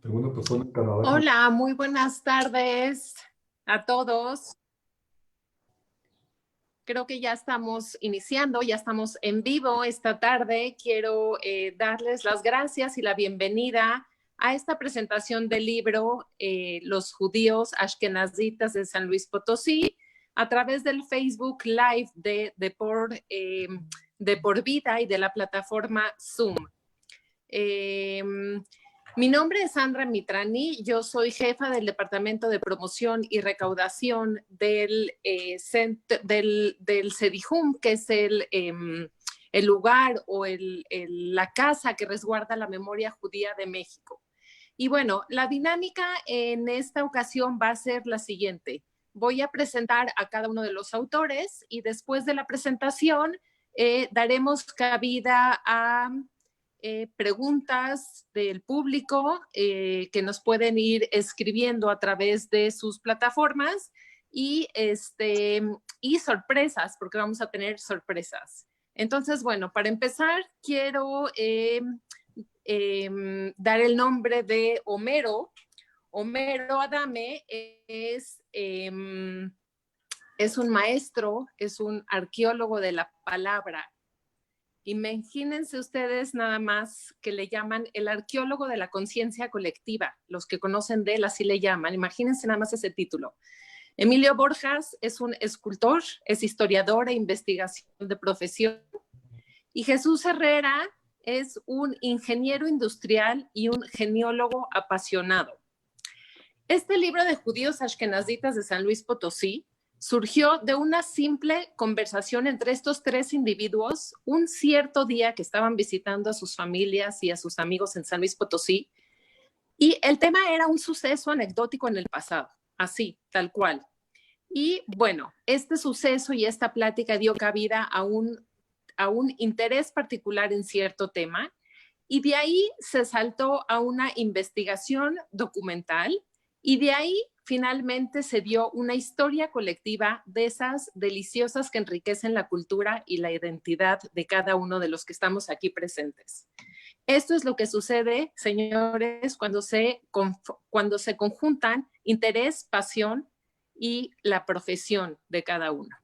Tengo una persona encargada con... Hola, muy buenas tardes a todos. Creo que ya estamos iniciando, ya estamos en vivo esta tarde. Quiero darles las gracias y la bienvenida a esta presentación del libro Los judíos ashkenazitas de San Luis Potosí a través del Facebook Live de Por Vida y de la plataforma Zoom. Mi nombre es Sandra Mitrani, yo soy jefa del Departamento de Promoción y Recaudación del CEDIJUM, que es el lugar o la casa que resguarda la memoria judía de México. Y bueno, la dinámica en esta ocasión va a ser la siguiente. Voy a presentar a cada uno de los autores y después de la presentación daremos cabida a preguntas del público que nos pueden ir escribiendo a través de sus plataformas y sorpresas, porque vamos a tener sorpresas. Entonces, bueno, para empezar, quiero dar el nombre de Homero. Homero Adame es un maestro, es un arqueólogo de la palabra. Imagínense ustedes nada más que le llaman el arqueólogo de la conciencia colectiva. Los que conocen de él así le llaman. Imagínense nada más ese título. Emilio Borjas es un escultor, es historiador e investigación de profesión. Y Jesús Herrera es un ingeniero industrial y un geneólogo apasionado. Este libro de judíos ashkenazitas de San Luis Potosí surgió de una simple conversación entre estos tres individuos un cierto día que estaban visitando a sus familias y a sus amigos en San Luis Potosí. Y el tema era un suceso anecdótico en el pasado, así, tal cual. Y bueno, este suceso y esta plática dio cabida a un interés particular en cierto tema y de ahí se saltó a una investigación documental y de ahí finalmente se dio una historia colectiva de esas deliciosas que enriquecen la cultura y la identidad de cada uno de los que estamos aquí presentes. Esto es lo que sucede, señores, cuando se conjuntan interés, pasión y la profesión de cada uno.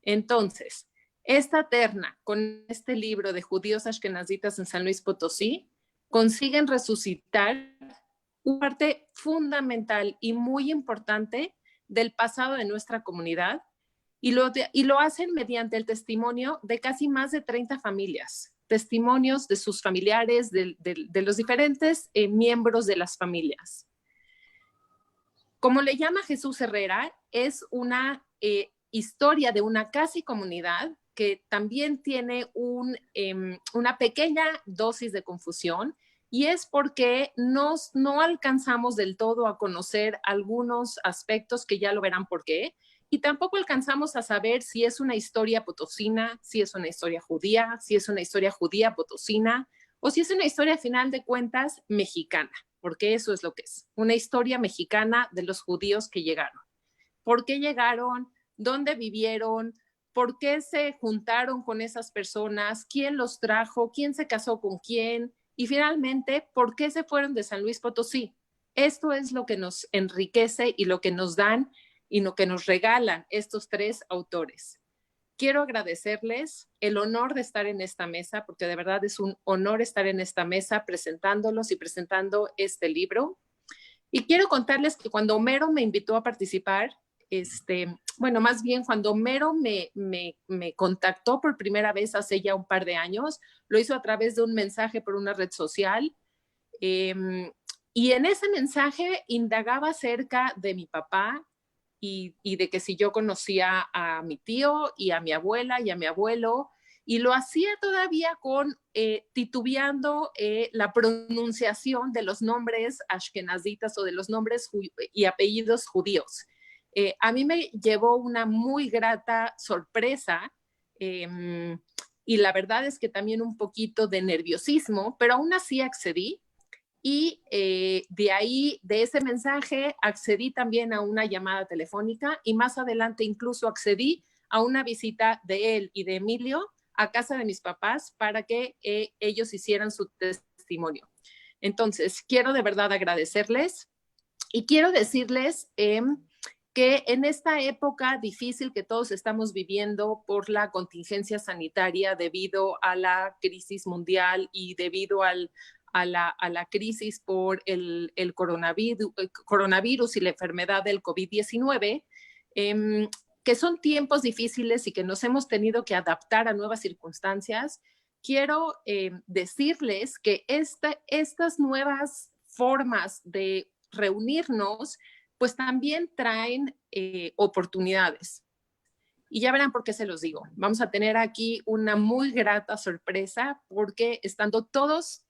Entonces, esta terna con este libro de judíos ashkenazitas en San Luis Potosí consiguen resucitar una parte fundamental y muy importante del pasado de nuestra comunidad y lo hacen mediante el testimonio de casi más de 30 familias, testimonios de sus familiares, de los diferentes miembros de las familias. Como le llama Jesús Herrera, es una historia de una casi comunidad que también tiene una pequeña dosis de confusión y es porque no alcanzamos del todo a conocer algunos aspectos que ya lo verán por qué, y tampoco alcanzamos a saber si es una historia potosina, si es una historia judía, si es una historia judía potosina o si es una historia, a final de cuentas, mexicana, porque eso es lo que es, una historia mexicana de los judíos que llegaron. ¿Por qué llegaron? ¿Dónde vivieron? ¿Por qué se juntaron con esas personas? ¿Quién los trajo? ¿Quién se casó con quién? Y finalmente, ¿por qué se fueron de San Luis Potosí? Esto es lo que nos enriquece y lo que nos dan y lo que nos regalan estos tres autores. Quiero agradecerles el honor de estar en esta mesa, porque de verdad es un honor estar en esta mesa presentándolos y presentando este libro. Y quiero contarles que cuando Homero me invitó a participar, bueno, más bien cuando Homero me contactó por primera vez hace ya un par de años, lo hizo a través de un mensaje por una red social. Y en ese mensaje indagaba acerca de mi papá y de que si yo conocía a mi tío y a mi abuela y a mi abuelo, y lo hacía todavía con titubeando la pronunciación de los nombres ashkenazitas o de los nombres y apellidos judíos. A mí me llevó una muy grata sorpresa y la verdad es que también un poquito de nerviosismo, pero aún así accedí. Y de ahí, de ese mensaje, accedí también a una llamada telefónica y más adelante incluso accedí a una visita de él y de Emilio a casa de mis papás para que ellos hicieran su testimonio. Entonces, quiero de verdad agradecerles y quiero decirles que en esta época difícil que todos estamos viviendo por la contingencia sanitaria debido a la crisis mundial y debido a la crisis por el coronavirus y la enfermedad del COVID-19, que son tiempos difíciles y que nos hemos tenido que adaptar a nuevas circunstancias, quiero decirles que estas nuevas formas de reunirnos pues también traen oportunidades. Y ya verán por qué se los digo. Vamos a tener aquí una muy grata sorpresa porque estando todos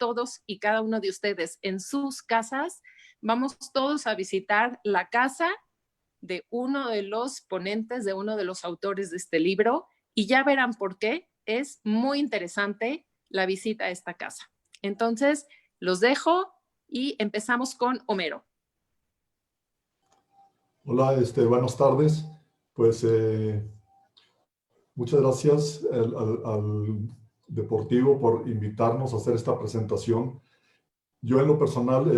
y cada uno de ustedes en sus casas, vamos todos a visitar la casa de uno de los ponentes, de uno de los autores de este libro, y ya verán por qué es muy interesante la visita a esta casa. Entonces, los dejo y empezamos con Homero. Hola, buenas tardes. Pues muchas gracias al Deportivo por invitarnos a hacer esta presentación. Yo en lo personal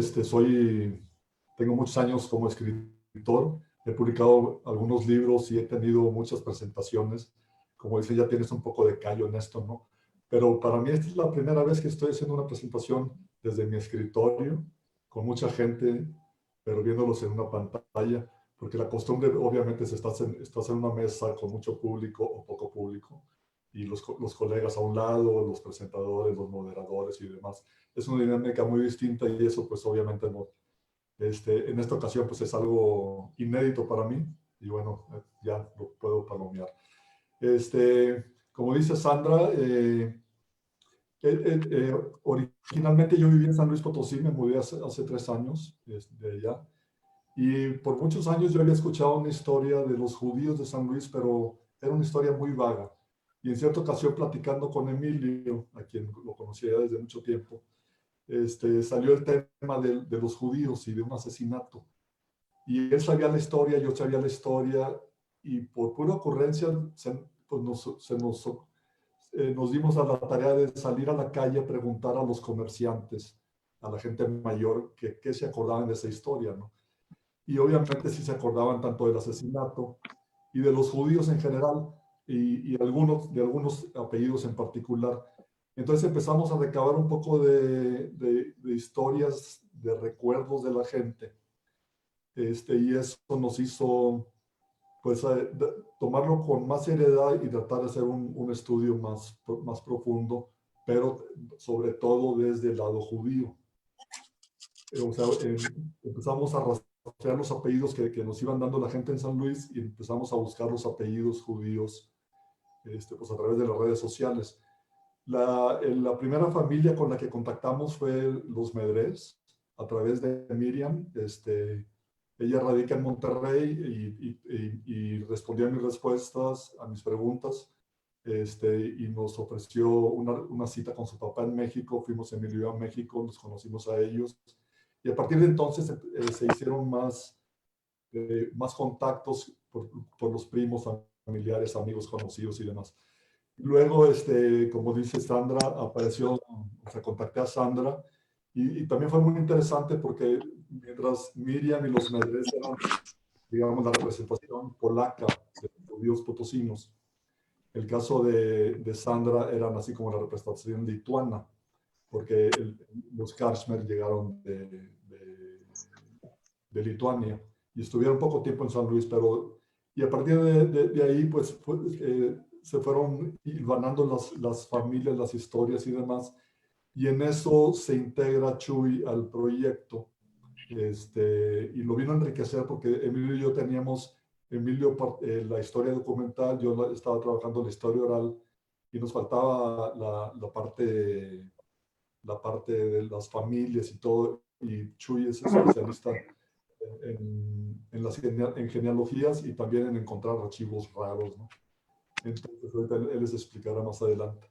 tengo muchos años como escritor, he publicado algunos libros y he tenido muchas presentaciones. Como dice, ya tienes un poco de callo en esto, ¿no? Pero para mí esta es la primera vez que estoy haciendo una presentación desde mi escritorio, con mucha gente, pero viéndolos en una pantalla, porque la costumbre obviamente es estás en una mesa con mucho público o poco público, y los colegas a un lado, los presentadores, los moderadores y demás. Es una dinámica muy distinta y eso pues obviamente no, en esta ocasión pues es algo inédito para mí y bueno, ya lo puedo palomear. Como dice Sandra, originalmente yo viví en San Luis Potosí, me mudé hace 3 años de allá. Y por muchos años yo había escuchado una historia de los judíos de San Luis, pero era una historia muy vaga. Y en cierta ocasión, platicando con Emilio, a quien lo conocía desde mucho tiempo, salió el tema de los judíos y de un asesinato. Y él sabía la historia, yo sabía la historia, y por pura ocurrencia pues nos dimos a la tarea de salir a la calle a preguntar a los comerciantes, a la gente mayor, qué se acordaban de esa historia, ¿no? Y obviamente sí se acordaban tanto del asesinato y de los judíos en general y de algunos apellidos en particular. Entonces empezamos a recabar un poco de historias, de recuerdos de la gente, y eso nos hizo pues tomarlo con más seriedad y tratar de hacer un estudio más profundo, pero sobre todo desde el lado judío. O sea, empezamos a rastrear los apellidos que nos iban dando la gente en San Luis y empezamos a buscar los apellidos judíos pues a través de las redes sociales. La primera familia con la que contactamos fue los Medrés, a través de Miriam. Ella radica en Monterrey y respondió a mis respuestas, a mis preguntas, y nos ofreció una cita con su papá en México. Fuimos a Emilio a México, nos conocimos a ellos, y a partir de entonces se hicieron más contactos por los primos, familiares, amigos, conocidos y demás. Luego, como dice Sandra, apareció, o sea, contacté a Sandra y también fue muy interesante porque mientras Miriam y los Medrés eran, digamos, la representación polaca de los judíos potosinos, el caso de Sandra eran así como la representación lituana, porque los Karchmer llegaron de Lituania y estuvieron poco tiempo en San Luis, y a partir de ahí, pues, se fueron hilvanando las familias, las historias y demás, y en eso se integra Chuy al proyecto, y lo vino a enriquecer porque Emilio y yo teníamos, la historia documental, yo estaba trabajando la historia oral, y nos faltaba la parte de las familias y todo, y Chuy es especialista en genealogías y también en encontrar archivos raros, ¿no? Entonces ahorita él les explicará más adelante.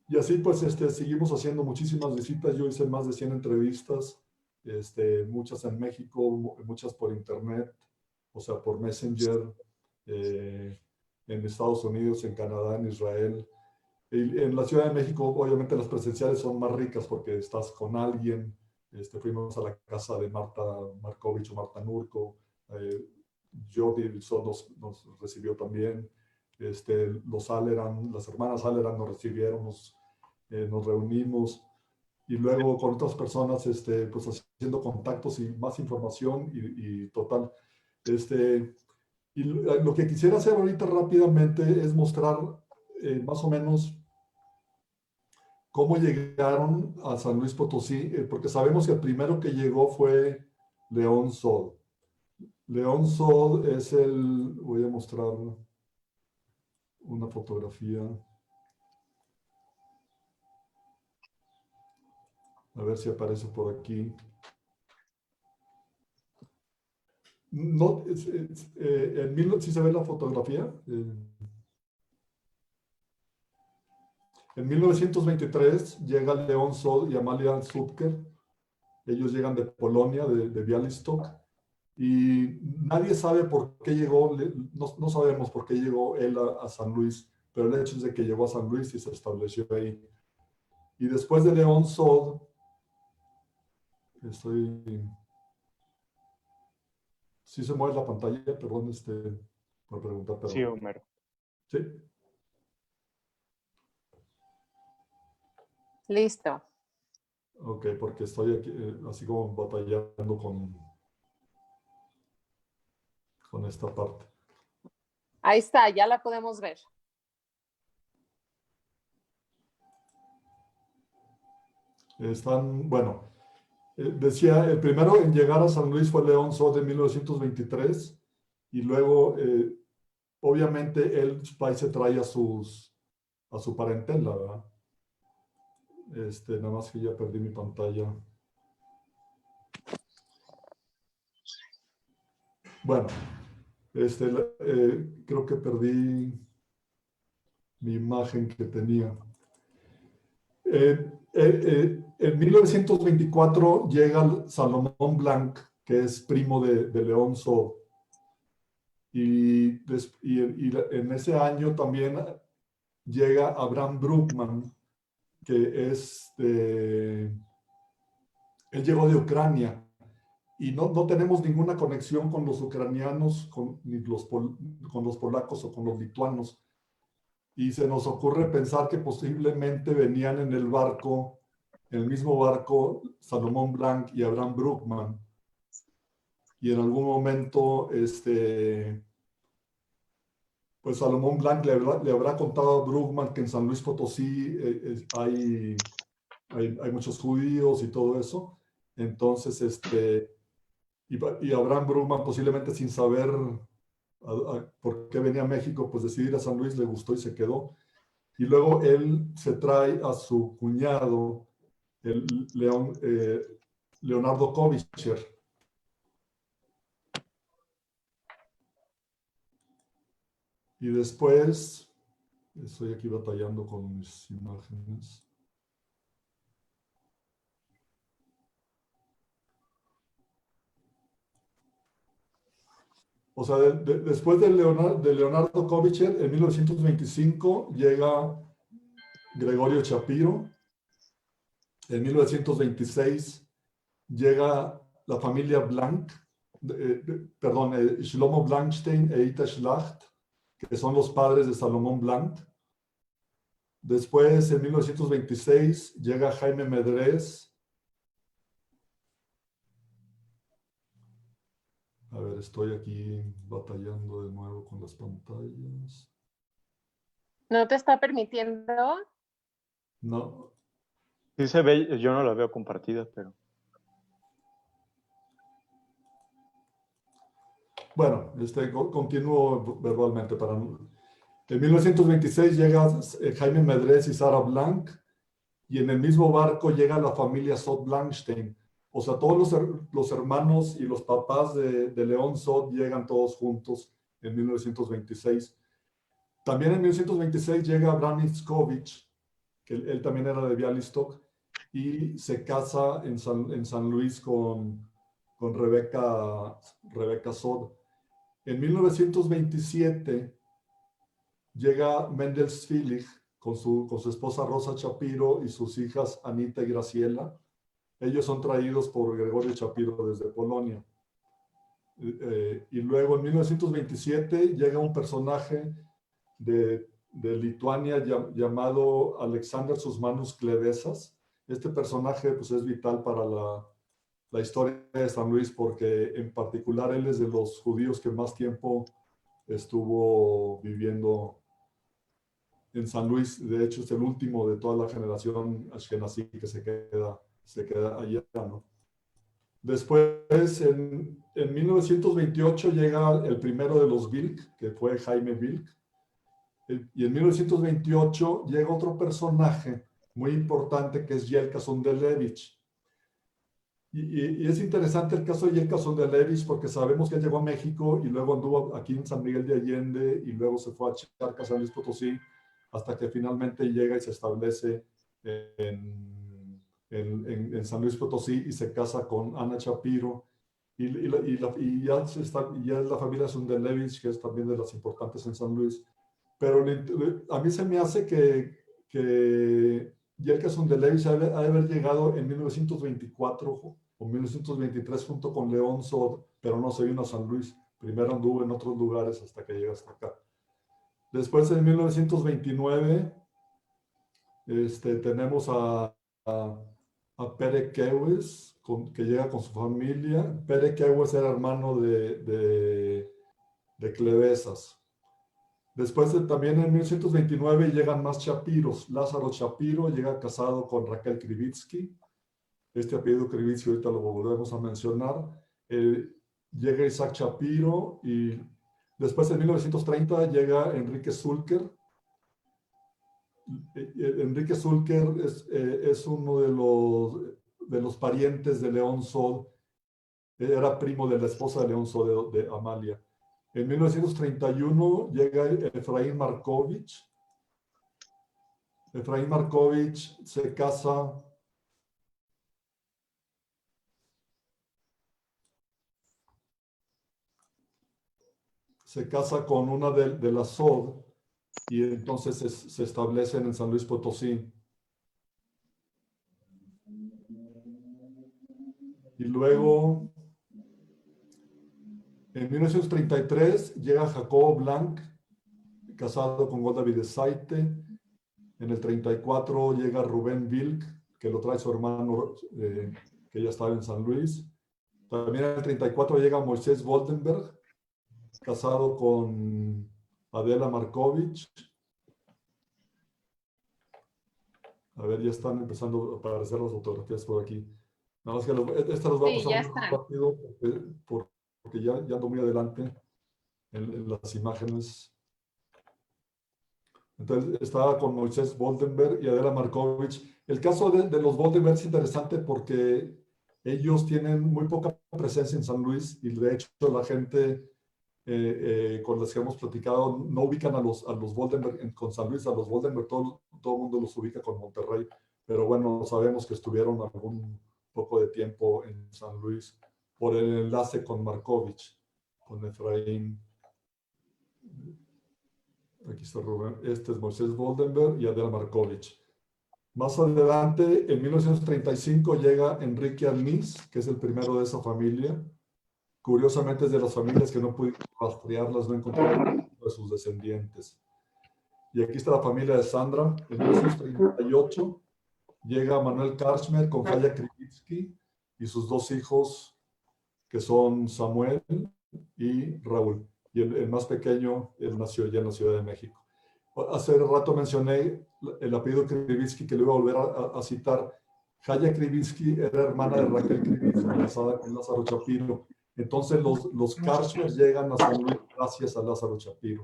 Y así pues seguimos haciendo muchísimas visitas. Yo hice más de 100 entrevistas, muchas en México, muchas por internet, o sea, por Messenger, en Estados Unidos, en Canadá, en Israel. Y en la Ciudad de México, obviamente las presenciales son más ricas porque estás con alguien, Fuimos a la casa de Marta Markovich o Marta Nurko. Jordi Sod nos recibió también. Los Alleran, las hermanas Alleran nos recibieron, nos reunimos. Y luego con otras personas, pues haciendo contactos y más información y total. Y lo que quisiera hacer ahorita rápidamente es mostrar más o menos cómo llegaron a San Luis Potosí, porque sabemos que el primero que llegó fue León Sod. León Sod es voy a mostrar una fotografía. A ver si aparece por aquí. No, ¿sí se ve la fotografía? En 1923 llega León Sod y Amalia Subker. Ellos llegan de Polonia, de Białystok, y nadie sabe por qué llegó, no sabemos por qué llegó él a San Luis, pero el hecho es de que llegó a San Luis y se estableció ahí. Y después de León Sod, ¿sí se mueve la pantalla? Perdón, por preguntar, pero... Sí, Homero. ¿Sí? Listo. Ok, porque estoy aquí, así como batallando con esta parte. Ahí está, ya la podemos ver. Bueno, decía, el primero en llegar a San Luis fue León Sod en 1923 y luego, obviamente, él se trae a su parentela, ¿verdad? Nada más que ya perdí mi pantalla. Bueno, creo que perdí mi imagen que tenía. En 1924 llega Salomón Blanc, que es primo de León Sod. Y en ese año también llega Abraham Bruckman, que él llegó de Ucrania. Y no tenemos ninguna conexión con los ucranianos, ni con los polacos o con los lituanos. Y se nos ocurre pensar que posiblemente venían en el mismo barco, Salomón Blanc y Abraham Bruckman. Y en algún momento, pues Salomón Blanc le habrá contado a Bruckman que en San Luis Potosí hay muchos judíos y todo eso. Entonces, y Abraham Bruckman, posiblemente sin saber por qué venía a México, pues decidió ir a San Luis, le gustó y se quedó. Y luego él se trae a su cuñado, Leonardo Kovicher. Y después, estoy aquí batallando con mis imágenes. O sea, después de Leonardo Kovicher, en 1925 llega Gregorio Chapiro. En 1926 llega la familia Blanc, Shlomo Blankstein e Ita Schlacht, que son los padres de Salomón Blanc. Después, en 1926, llega Jaime Medrés. A ver, estoy aquí batallando de nuevo con las pantallas. ¿No te está permitiendo? No. Sí se ve, yo no la veo compartida, pero... Bueno, continúo verbalmente. En 1926 llega Jaime Medrés y Sara Blanc, y en el mismo barco llega la familia Sod Blankstein. O sea, todos los hermanos y los papás de León Sod llegan todos juntos en 1926. También en 1926 llega Abraham Itzkovich, que él también era de Białystok, y se casa en San Luis con Rebeca Sod. En 1927 llega Mendel Svilich con su esposa Rosa Chapiro y sus hijas Anita y Graciela. Ellos son traídos por Gregorio Shapiro desde Polonia. Y luego en 1927 llega un personaje de Lituania llamado Alexander Susmanus Klevesas. Este personaje pues, es vital para la historia de San Luis porque en particular él es de los judíos que más tiempo estuvo viviendo en San Luis. De hecho es el último de toda la generación ashkenazí que se queda allá, ¿no? Después, en 1928 llega el primero de los Wilk, que fue Jaime Wilk. Y en 1928 llega otro personaje muy importante que es Yelka Sondelevich. Y es interesante el caso de Yelka Sondelevich porque sabemos que él llegó a México y luego anduvo aquí en San Miguel de Allende y luego se fue a Charcas, San Luis Potosí, hasta que finalmente llega y se establece en San Luis Potosí y se casa con Ana Shapiro. Y ya es la familia Sondelevich, que es también de las importantes en San Luis. Pero a mí se me hace que Yelka Sondelevich ha de haber llegado en 1924 o 1923 junto con León Sod, pero no se vino a San Luis. Primero anduvo en otros lugares hasta que llega hasta acá. Después, en 1929, tenemos a Pere Kewes, que llega con su familia. Pere Kewes era hermano de Klevesas. Después también en 1929 llegan más Shapiros. Lázaro Shapiro llega casado con Raquel Krivitsky. Este apellido Krivitsky ahorita lo volvemos a mencionar. Llega Isaac Shapiro y después en 1930 llega Enrique Zulker. Enrique Zulker es uno de los parientes de León Sod. Era primo de la esposa de León Sod, de Amalia. En 1931 llega Efraín Markovich. Efraín Markovich se casa con una de la Sod y entonces se establecen en San Luis Potosí. Y luego, en 1933 llega Jacobo Blanc, casado con Golda Videsaite. En el 34 llega Rubén Wilk, que lo trae su hermano, que ya estaba en San Luis. También en el 34 llega Moisés Woldenberg, casado con Adela Markovich. A ver, ya están empezando a aparecer las fotografías por aquí. Nada más que estas las voy a pasar muy rápido porque ya ando muy adelante en las imágenes. Entonces estaba con Moisés Woldenberg y Adela Markovich. El caso de los Woldenberg es interesante porque ellos tienen muy poca presencia en San Luis y de hecho la gente con las que hemos platicado no ubican a los Woldenberg con San Luis. A los Woldenberg todo el mundo los ubica con Monterrey, pero bueno, sabemos que estuvieron algún poco de tiempo en San Luis por el enlace con Markovich, con Efraín. Aquí está Rubén. Este es Moisés Woldenberg y Adela Markovich. Más adelante, en 1935, llega Enrique Arniz, que es el primero de esa familia. Curiosamente es de las familias que no pudieron rastrearlas, no encontraron de sus descendientes. Y aquí está la familia de Sandra. En 1938 llega Manuel Karchmer con Jaya Krivitsky y sus dos hijos, que son Samuel y Raúl. Y el más pequeño, él nació ya en la Ciudad de México. Hace rato mencioné el apellido Krivitsky, que le voy a volver a citar. Jaya Krivitsky era hermana de Raquel Krivitsky, casada con Lázaro Shapiro. Entonces los Karchmer llegan a San Luis gracias a Lázaro Shapiro.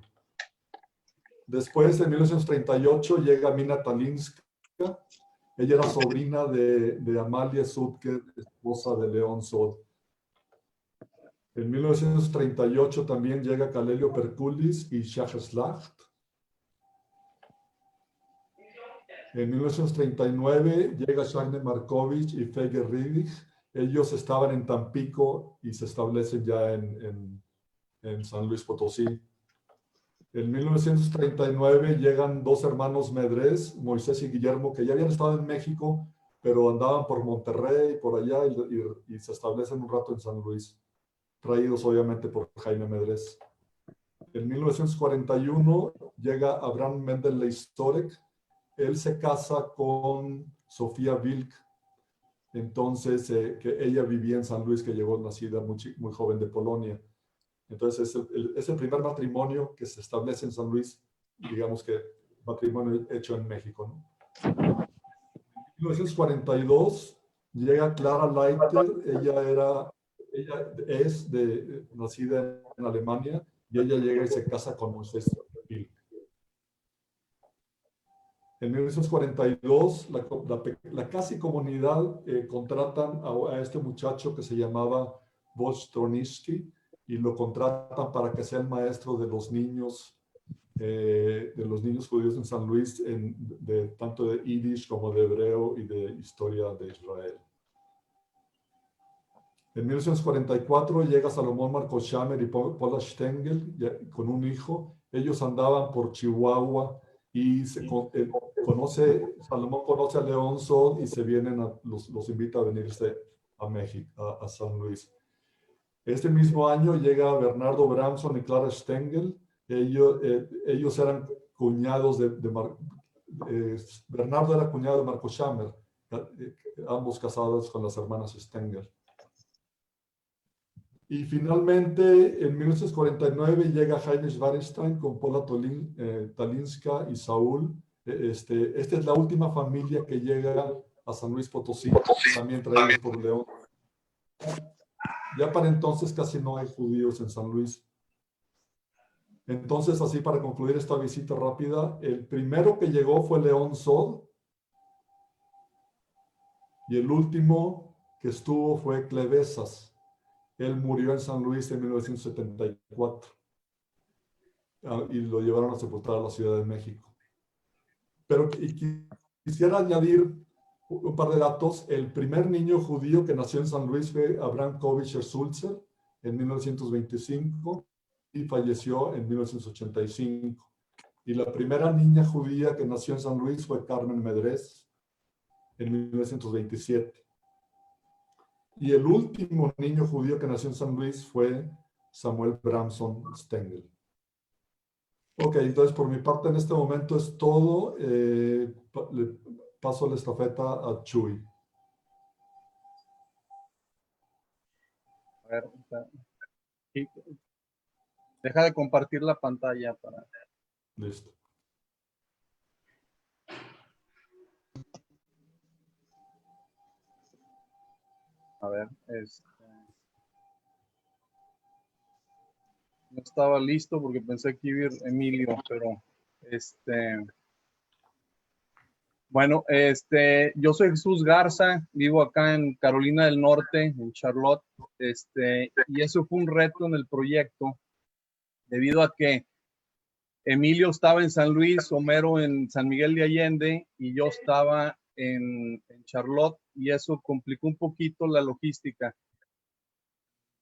Después, en 1938, llega Mina Talinska. Ella era sobrina de Amalia Sudker, esposa de León Sod. En 1938 también llega Kalelio Perkulis y Shachar Slacht. En 1939 llega Shagne Markovich y Fege Ridich. Ellos estaban en Tampico y se establecen ya en San Luis Potosí. En 1939 llegan dos hermanos Medrés, Moisés y Guillermo, que ya habían estado en México, pero andaban por Monterrey, por allá, y se establecen un rato en San Luis, traídos obviamente por Jaime Medrés. En 1941 llega Abraham Mendel Storek. Él se casa con Sofía Wilk, entonces que ella vivía en San Luis, que llegó nacida muy joven de Polonia. Entonces es el primer matrimonio que se establece en San Luis, digamos que matrimonio hecho en México, ¿no? En 1942 llega Clara Leiter. Ella es nacida en Alemania, y ella llega y se casa con Moisés Wilk. En 1942, la casi comunidad contratan a este muchacho que se llamaba Bostroniski, y lo contratan para que sea el maestro de los niños judíos en San Luis, tanto de Yiddish como de hebreo y de historia de Israel. En 1944 llega Salomón Marcos Schamer y Paula Stengel con un hijo. Ellos andaban por Chihuahua y Salomón conoce a León Sod y los invita a venirse a México, a San Luis. Este mismo año llega Bernardo Bramson y Clara Stengel. Ellos eran cuñados Bernardo era cuñado de Marcos Schamer, ambos casados con las hermanas Stengel. Y finalmente, en 1949 llega Heinrich Wallenstein con Paula Talinska y Saúl. Esta es la última familia que llega a San Luis Potosí, también traídos por León. Ya para entonces casi no hay judíos en San Luis. Entonces, así para concluir esta visita rápida, el primero que llegó fue León Sod, y el último que estuvo fue Clevesas. Él murió en San Luis en 1974 y lo llevaron a sepultar a la Ciudad de México. Pero quisiera añadir un par de datos. El primer niño judío que nació en San Luis fue Abraham Kovitcher-Sulzer en 1925 y falleció en 1985. Y la primera niña judía que nació en San Luis fue Carmen Medrés en 1927. Y el último niño judío que nació en San Luis fue Samuel Bramson Stengel. Ok, entonces por mi parte en este momento es todo. Le paso la estafeta a Chuy. A ver, deja de compartir la pantalla para... Listo. A ver, no estaba listo porque pensé que iba a ir Emilio, pero bueno, yo soy Jesús Garza, vivo acá en Carolina del Norte, en Charlotte, y eso fue un reto en el proyecto, debido a que Emilio estaba en San Luis, Homero en San Miguel de Allende, y yo estaba en Charlotte, y eso complicó un poquito la logística.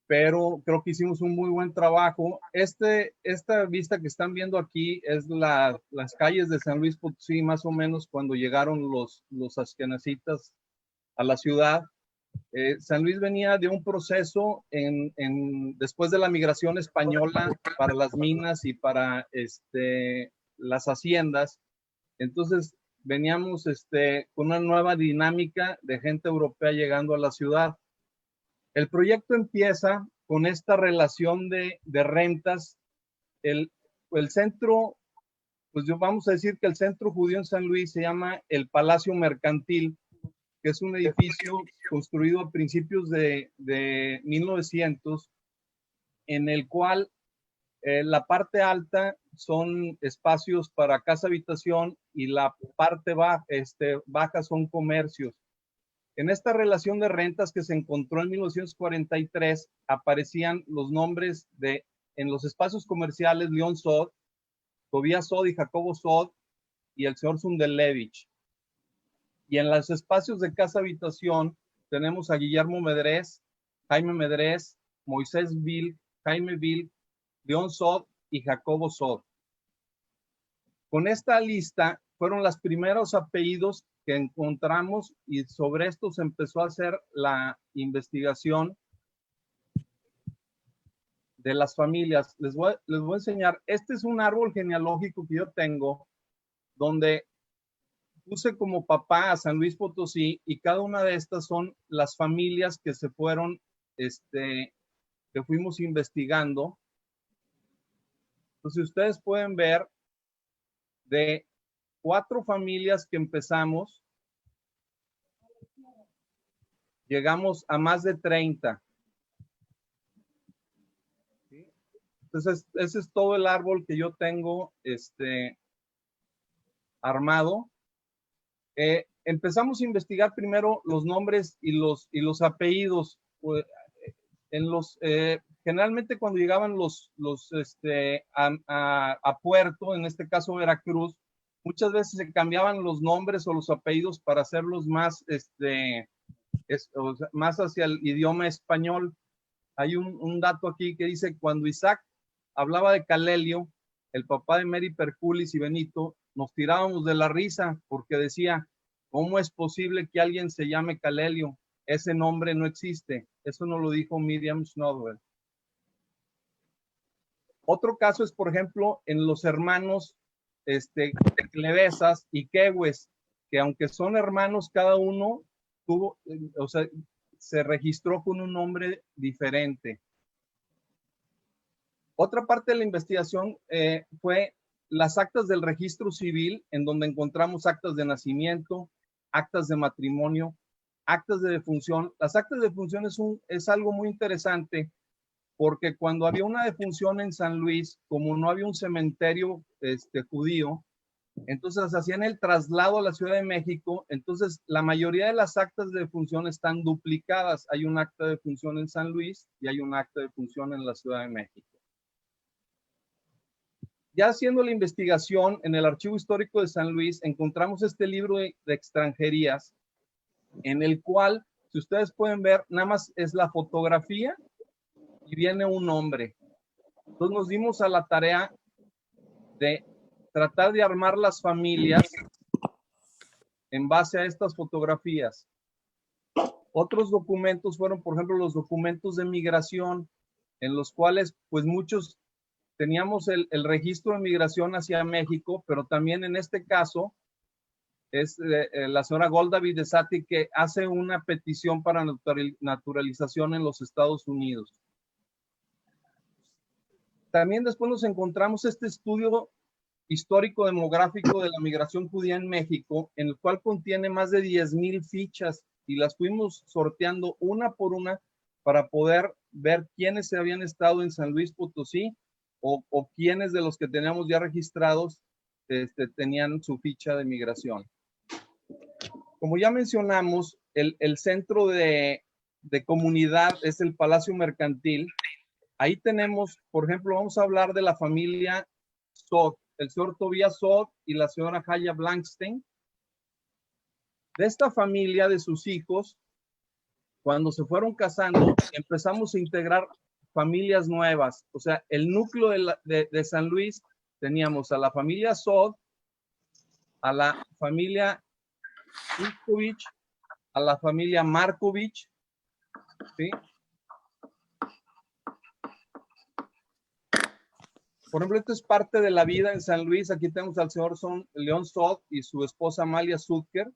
Pero creo que hicimos un muy buen trabajo. Esta vista que están viendo aquí es las calles de San Luis Potosí, más o menos cuando llegaron los askenazitas a la ciudad. San Luis venía de un proceso después de la migración española para las minas y para las haciendas. Entonces veníamos con una nueva dinámica de gente europea llegando a la ciudad. El proyecto empieza con esta relación de rentas. El centro, pues vamos a decir que el centro judío en San Luis se llama el Palacio Mercantil, que es un edificio construido a principios de 1900, en el cual la parte alta son espacios para casa habitación y la parte baja son comercios. En esta relación de rentas que se encontró en 1943, aparecían los nombres en los espacios comerciales, León Sod, Tobías Sod y Jacobo Sod, y el señor Sundelevich. Y en los espacios de casa habitación tenemos a Guillermo Medrés, Jaime Medrés, Moisés Vilk, Jaime Vilk, León Sod y Jacobo Sod. Con esta lista fueron los primeros apellidos que encontramos y sobre esto se empezó a hacer la investigación de las familias. Les voy a enseñar. Este es un árbol genealógico que yo tengo donde puse como papá a San Luis Potosí y cada una de estas son las familias que se fueron, que fuimos investigando. Entonces ustedes pueden ver de 4 familias que empezamos, llegamos a más de 30. ¿Sí? Entonces, ese es todo el árbol que yo tengo armado. Empezamos a investigar primero los nombres y los apellidos. Generalmente cuando llegaban a Puerto, en este caso Veracruz, muchas veces se cambiaban los nombres o los apellidos para hacerlos más, más hacia el idioma español. Hay un dato aquí que dice, cuando Isaac hablaba de Calelio, el papá de Mary Perculis y Benito, nos tirábamos de la risa porque decía, ¿cómo es posible que alguien se llame Calelio? Ese nombre no existe. Eso nos lo dijo Miriam Snodwell. Otro caso es, por ejemplo, en los hermanos Clevesas y Quehues, que aunque son hermanos, cada uno tuvo, se registró con un nombre diferente. Otra parte de la investigación fue las actas del registro civil, en donde encontramos actas de nacimiento, actas de matrimonio, actas de defunción. Las actas de defunción es algo muy interesante porque cuando había una defunción en San Luis, como no había un cementerio judío, entonces hacían el traslado a la Ciudad de México. Entonces la mayoría de las actas de defunción están duplicadas. Hay un acta de defunción en San Luis y hay un acta de defunción en la Ciudad de México. Ya haciendo la investigación en el Archivo Histórico de San Luis, encontramos este libro de extranjerías, en el cual, si ustedes pueden ver, nada más es la fotografía y viene un nombre. Entonces nos dimos a la tarea de tratar de armar las familias en base a estas fotografías. Otros documentos fueron, por ejemplo, los documentos de migración, en los cuales, pues muchos teníamos el registro de migración hacia México, pero también en este caso es la señora Golda Videsati que hace una petición para naturalización en los Estados Unidos. También después nos encontramos este estudio histórico demográfico de la migración judía en México, en el cual contiene más de 10,000 fichas y las fuimos sorteando una por una para poder ver quiénes se habían estado en San Luis Potosí o quiénes de los que teníamos ya registrados tenían su ficha de migración. Como ya mencionamos, el centro de comunidad es el Palacio Mercantil. Ahí tenemos, por ejemplo, vamos a hablar de la familia Sod, el señor Tobías Sod y la señora Haya Blankstein. De esta familia, de sus hijos, cuando se fueron casando, empezamos a integrar familias nuevas. O sea, el núcleo de San Luis, teníamos a la familia Sod, a la familia Ivkovich, a la familia Markovich, ¿sí? Por ejemplo, esto es parte de la vida en San Luis. Aquí tenemos al señor León Sod y su esposa Amalia Sudker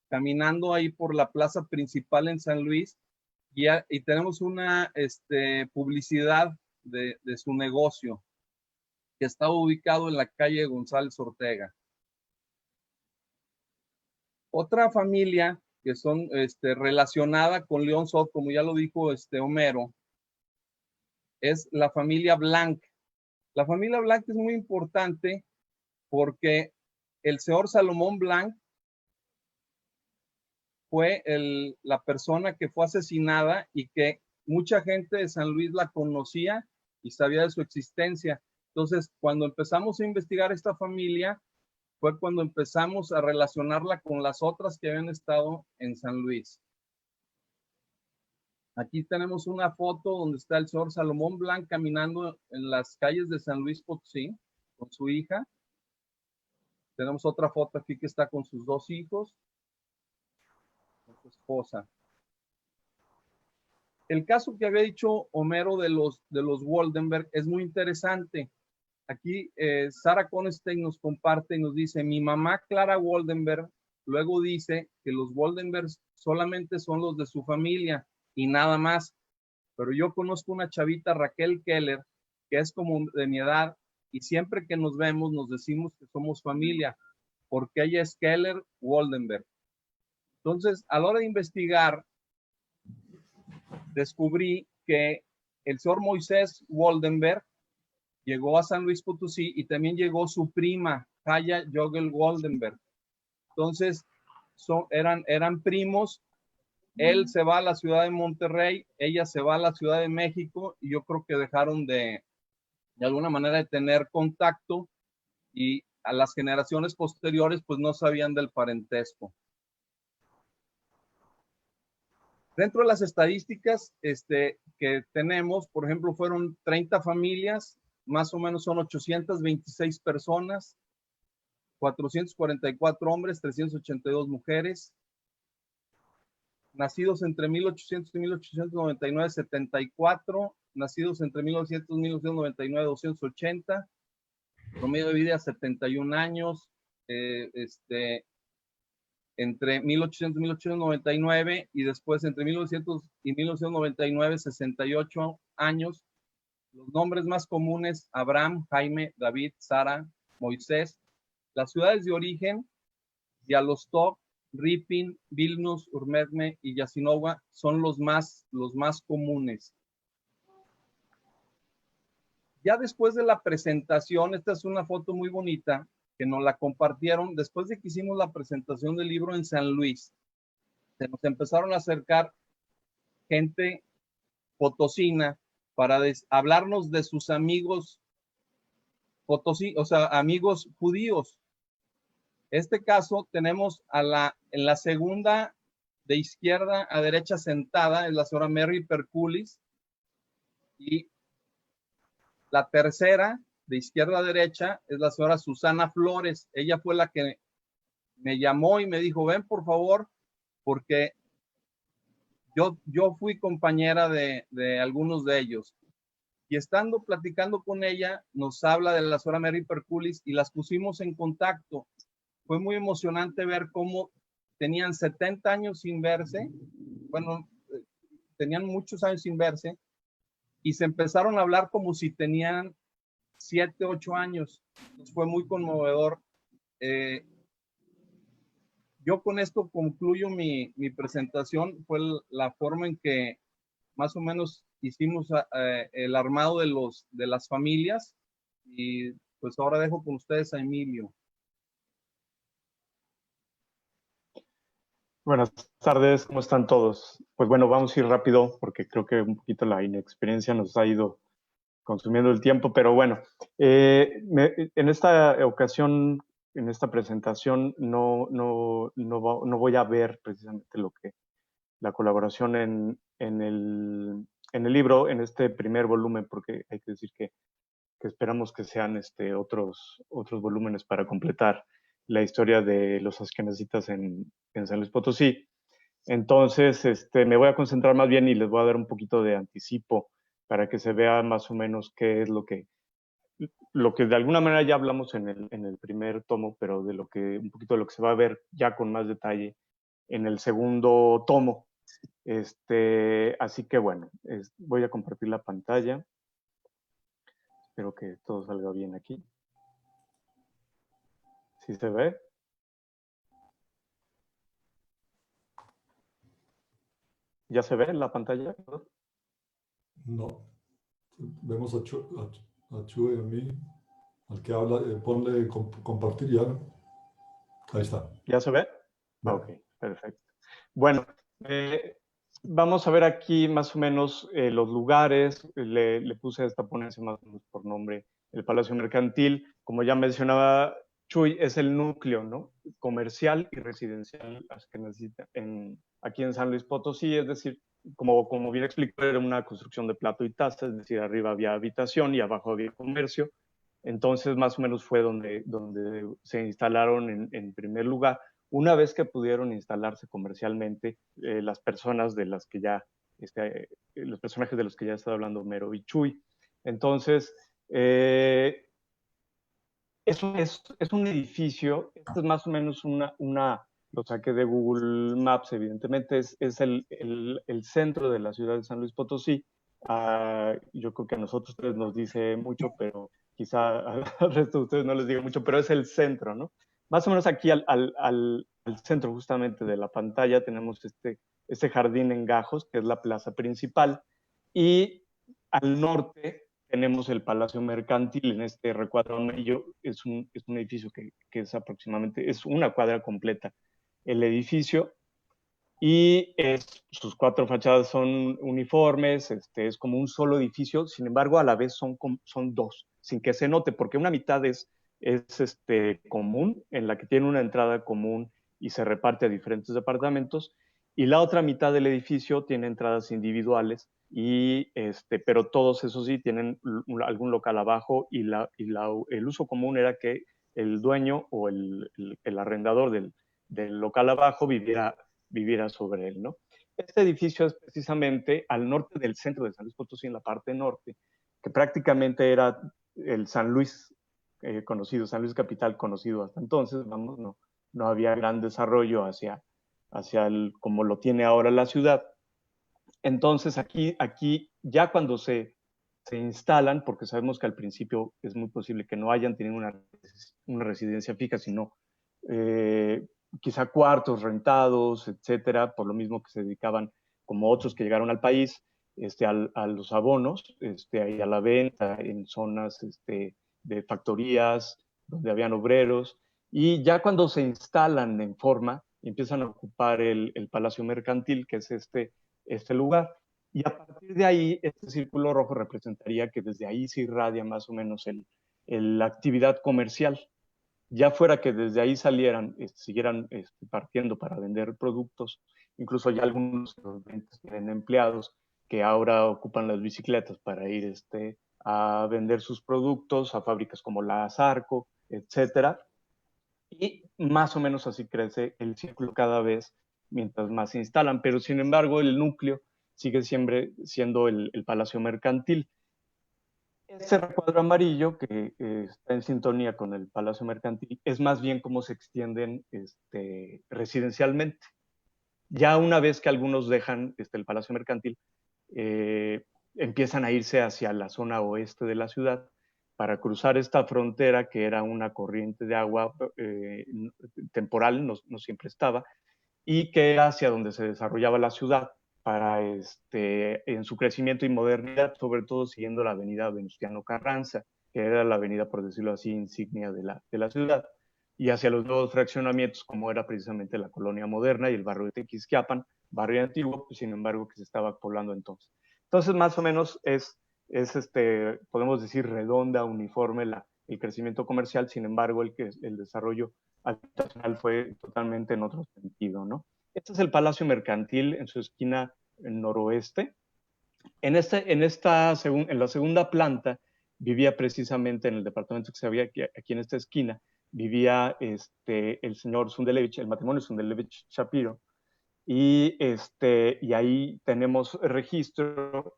caminando ahí por la plaza principal en San Luis y tenemos una publicidad de su negocio que está ubicado en la calle González Ortega. Otra familia que son relacionada con León Sod, como ya lo dijo Homero, es la familia Blanc. La familia Blanc es muy importante porque el señor Salomón Blanc fue la persona que fue asesinada y que mucha gente de San Luis la conocía y sabía de su existencia. Entonces, cuando empezamos a investigar esta familia, fue cuando empezamos a relacionarla con las otras que habían estado en San Luis. Aquí tenemos una foto donde está el señor Salomón Blanc caminando en las calles de San Luis Potosí con su hija. Tenemos otra foto aquí que está con sus 2 hijos. su esposa. El caso que había dicho Homero de los Waldenberg es muy interesante. Aquí Sara Konstein nos comparte y nos dice, mi mamá Clara Waldenberg luego dice que los Waldenberg solamente son los de su familia y nada más. Pero yo conozco una chavita, Raquel Keller, que es como de mi edad y siempre que nos vemos nos decimos que somos familia, porque ella es Keller Waldenberg. Entonces, a la hora de investigar, descubrí que el señor Moisés Waldenberg llegó a San Luis Potosí y también llegó su prima, Haya Jogel Waldenberg. Entonces, eran primos. Él se va a la ciudad de Monterrey, ella se va a la Ciudad de México y yo creo que dejaron de alguna manera de tener contacto y a las generaciones posteriores pues no sabían del parentesco. Dentro de las estadísticas que tenemos, por ejemplo, fueron 30 familias, más o menos son 826 personas, 444 hombres, 382 mujeres. Nacidos entre 1800 y 1899, 74. Nacidos entre 1900 y 1999, 280. Promedio de vida, 71 años. Entre 1800 y 1899 y después entre 1900 y 1999, 68 años. Los nombres más comunes, Abraham, Jaime, David, Sara, Moisés. Las ciudades de origen, Białystok, Ripin, Vilnius, Urmezme y Yasinova son los más comunes. Ya después de la presentación, esta es una foto muy bonita que nos la compartieron después de que hicimos la presentación del libro en San Luis. Se nos empezaron a acercar gente potosina para hablarnos de sus amigos potosí, o sea, amigos judíos. Este caso tenemos en la segunda de izquierda a derecha sentada, es la señora Mary Perculis, y la tercera de izquierda a derecha es la señora Susana Flores. Ella fue la que me llamó y me dijo, ven por favor, porque yo fui compañera de algunos de ellos. Y estando platicando con ella, nos habla de la señora Mary Perculis y las pusimos en contacto. Fue muy emocionante ver cómo tenían 70 años sin verse, bueno, tenían muchos años sin verse, y se empezaron a hablar como si tenían 7, 8 años. Entonces fue muy conmovedor. Yo con esto concluyo mi presentación. Fue la forma en que más o menos hicimos el armado de las familias, y pues ahora dejo con ustedes a Emilio. Buenas tardes, ¿cómo están todos? Pues bueno, vamos a ir rápido porque creo que un poquito la inexperiencia nos ha ido consumiendo el tiempo, pero bueno, en esta ocasión, en esta presentación, no voy a ver precisamente la colaboración en el libro, en este primer volumen, porque hay que decir que esperamos que sean otros volúmenes para completar la historia de los askenazistas en San Luis Potosí. Entonces, me voy a concentrar más bien y les voy a dar un poquito de anticipo para que se vea más o menos qué es lo que de alguna manera ya hablamos en el primer tomo, pero un poquito de lo que se va a ver ya con más detalle en el segundo tomo. Así que bueno, voy a compartir la pantalla. Espero que todo salga bien aquí. ¿Sí se ve? ¿Ya se ve en la pantalla? No. Vemos a Chu y a mí. Al que habla, ponle compartir ya. Ahí está. ¿Ya se ve? Bueno. Ok, perfecto. Bueno, vamos a ver aquí más o menos los lugares. Le puse a esta ponencia más o menos por nombre el Palacio Mercantil. Como ya mencionaba Chuy, es el núcleo, ¿no?, comercial y residencial que necesita aquí en San Luis Potosí. Es decir, como bien explicó, era una construcción de plato y taza, es decir, arriba había habitación y abajo había comercio. Entonces, más o menos fue donde se instalaron en primer lugar Una vez que pudieron instalarse comercialmente, las personas de las que ya, los personajes de los que ya estaba hablando Homero y Chuy. Entonces, es un edificio, esto es más o menos lo saqué de Google Maps, evidentemente, es el centro de la ciudad de San Luis Potosí. Yo creo que a nosotros tres nos dice mucho, pero quizá al resto de ustedes no les diga mucho, pero es el centro, ¿no? Más o menos aquí al centro justamente de la pantalla tenemos este jardín en Gajos, que es la plaza principal, y al norte tenemos el Palacio Mercantil en este recuadro amarillo. Es un edificio que es aproximadamente, es una cuadra completa el edificio, y sus 4 fachadas son uniformes, es como un solo edificio. Sin embargo, a la vez son 2, sin que se note, porque una mitad es común, en la que tiene una entrada común y se reparte a diferentes departamentos, y la otra mitad del edificio tiene entradas individuales, pero todos esos sí tienen algún local abajo, y el uso común era que el dueño o el arrendador del local abajo viviera sobre él, ¿no? Este edificio es precisamente al norte del centro de San Luis Potosí, en la parte norte, que prácticamente era el San Luis conocido, San Luis Capital conocido hasta entonces. Vamos, no había gran desarrollo hacia como lo tiene ahora la ciudad. Entonces aquí ya cuando se instalan, porque sabemos que al principio es muy posible que no hayan tenido una residencia fija, sino quizá cuartos rentados, etcétera, por lo mismo que se dedicaban, como otros que llegaron al país, a los abonos, y a la venta en zonas de factorías, donde habían obreros. Y ya cuando se instalan en forma, empiezan a ocupar el Palacio Mercantil, que es este lugar. Y a partir de ahí, este círculo rojo representaría que desde ahí se irradia más o menos la actividad comercial. Ya fuera que desde ahí salieran, siguieran partiendo para vender productos, incluso ya algunos de los ventas tienen empleados que ahora ocupan las bicicletas para ir a vender sus productos a fábricas como la Zarco, etcétera. Y más o menos así crece el círculo cada vez mientras más se instalan, pero sin embargo el núcleo sigue siempre siendo el Palacio Mercantil. Este recuadro amarillo, que está en sintonía con el Palacio Mercantil, es más bien cómo se extienden residencialmente. Ya una vez que algunos dejan el Palacio Mercantil, empiezan a irse hacia la zona oeste de la ciudad para cruzar esta frontera, que era una corriente de agua temporal, no siempre estaba, y que era hacia donde se desarrollaba la ciudad para en su crecimiento y modernidad, sobre todo siguiendo la avenida Venustiano Carranza, que era la avenida, por decirlo así, insignia de la ciudad, y hacia los nuevos fraccionamientos, como era precisamente la colonia moderna y el barrio de Tequisquiapan, barrio antiguo, pues, sin embargo, que se estaba poblando entonces. Entonces, más o menos podemos decir, redonda, uniforme el crecimiento comercial. Sin embargo, el desarrollo habitacional fue totalmente en otro sentido, ¿no? Este es el Palacio Mercantil en su esquina noroeste. En la segunda planta vivía precisamente, en el departamento que se había aquí en esta esquina, vivía el señor Sundelevich, el matrimonio Sundelevich Shapiro, y ahí tenemos registro.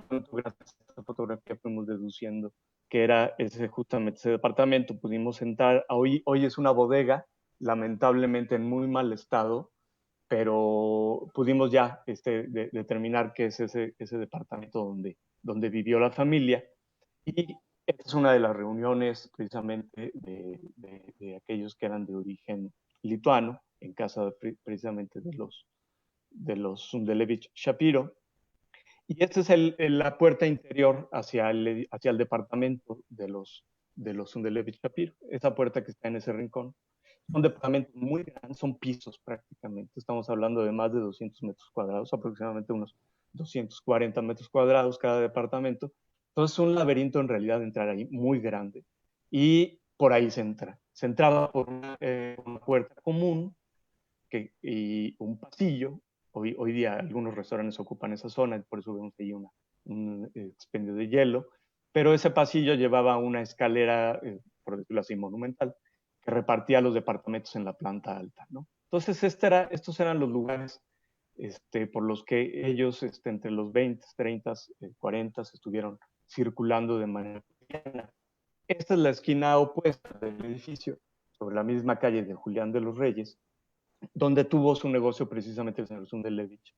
Gracias a esta fotografía fuimos deduciendo que era justamente ese departamento. Pudimos entrar, hoy es una bodega, lamentablemente en muy mal estado, pero pudimos ya determinar que es ese departamento donde vivió la familia. Y esta es una de las reuniones precisamente de aquellos que eran de origen lituano, en casa precisamente de los Sundelevich Shapiro. Y esta es la puerta interior hacia el departamento de los Sundelevich Shapiro, esa puerta que está en ese rincón. Son departamentos muy grandes, son pisos prácticamente. Estamos hablando de más de 200 metros cuadrados, aproximadamente unos 240 metros cuadrados cada departamento. Entonces es un laberinto en realidad entrar ahí, muy grande. Y por ahí se entra. Se entraba por una puerta común y un pasillo. Hoy día algunos restaurantes ocupan esa zona, por eso vemos ahí un expendio de hielo. Pero ese pasillo llevaba una escalera, por decirlo así, monumental, que repartía los departamentos en la planta alta, ¿no? Entonces, estos eran los lugares por los que ellos entre los 20, 30, 40 estuvieron circulando de manera cotidiana. Esta es la esquina opuesta del edificio, sobre la misma calle de Julián de los Reyes, donde tuvo su negocio precisamente el señor Sundelevich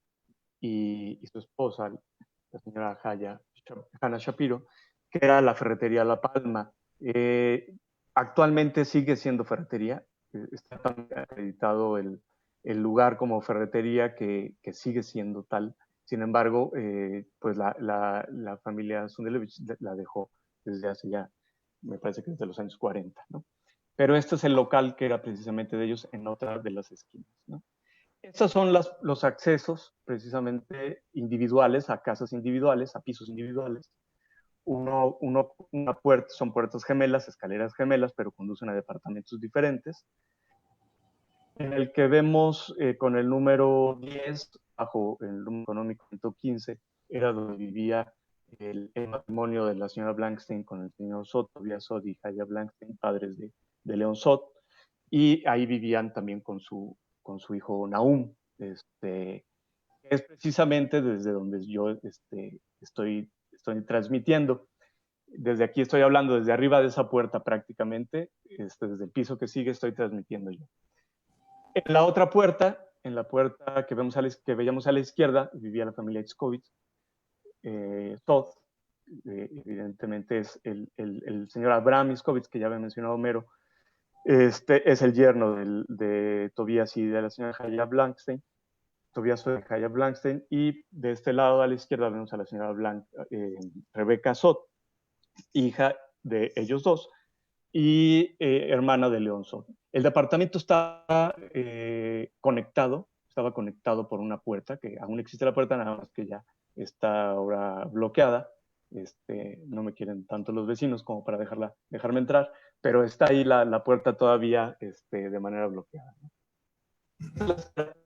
y su esposa, la señora Hanna Shapiro, que era la ferretería La Palma. Actualmente sigue siendo ferretería, está también acreditado el lugar como ferretería que sigue siendo tal. Sin embargo, pues la familia Sundelevich la dejó desde hace ya, me parece que desde los años 40, ¿no? Pero este es el local que era precisamente de ellos en otra de las esquinas, ¿no? Estos son los accesos precisamente individuales, a casas individuales, a pisos individuales. Una puerta, son puertas gemelas, escaleras gemelas, pero conducen a departamentos diferentes. En el que vemos con el número 10, bajo el número económico 115, era donde vivía el matrimonio de la señora Blankstein con el señor Sot, Tobias Sot y Jaya Blankstein, padres de León Sot, y ahí vivían también con su hijo Nahum, es precisamente desde donde yo estoy transmitiendo. Desde aquí estoy hablando, desde arriba de esa puerta prácticamente, desde el piso que sigue estoy transmitiendo yo. En la otra puerta, en la puerta que veíamos a la izquierda, vivía la familia Itzkovitz. Todd, evidentemente es el señor Abraham Itzkovitz, que ya había mencionado Homero. Es el yerno de Tobias y de la señora Jaya Blankstein. Tobias y Jaya Blankstein. Y de este lado a la izquierda vemos a la señora Rebecca Sot, hija de ellos dos y hermana de León Sot. El departamento estaba conectado por una puerta, que aún existe la puerta, nada más que ya está ahora bloqueada. No me quieren tanto los vecinos como para dejarme entrar, pero está ahí la puerta todavía de manera bloqueada, ¿no?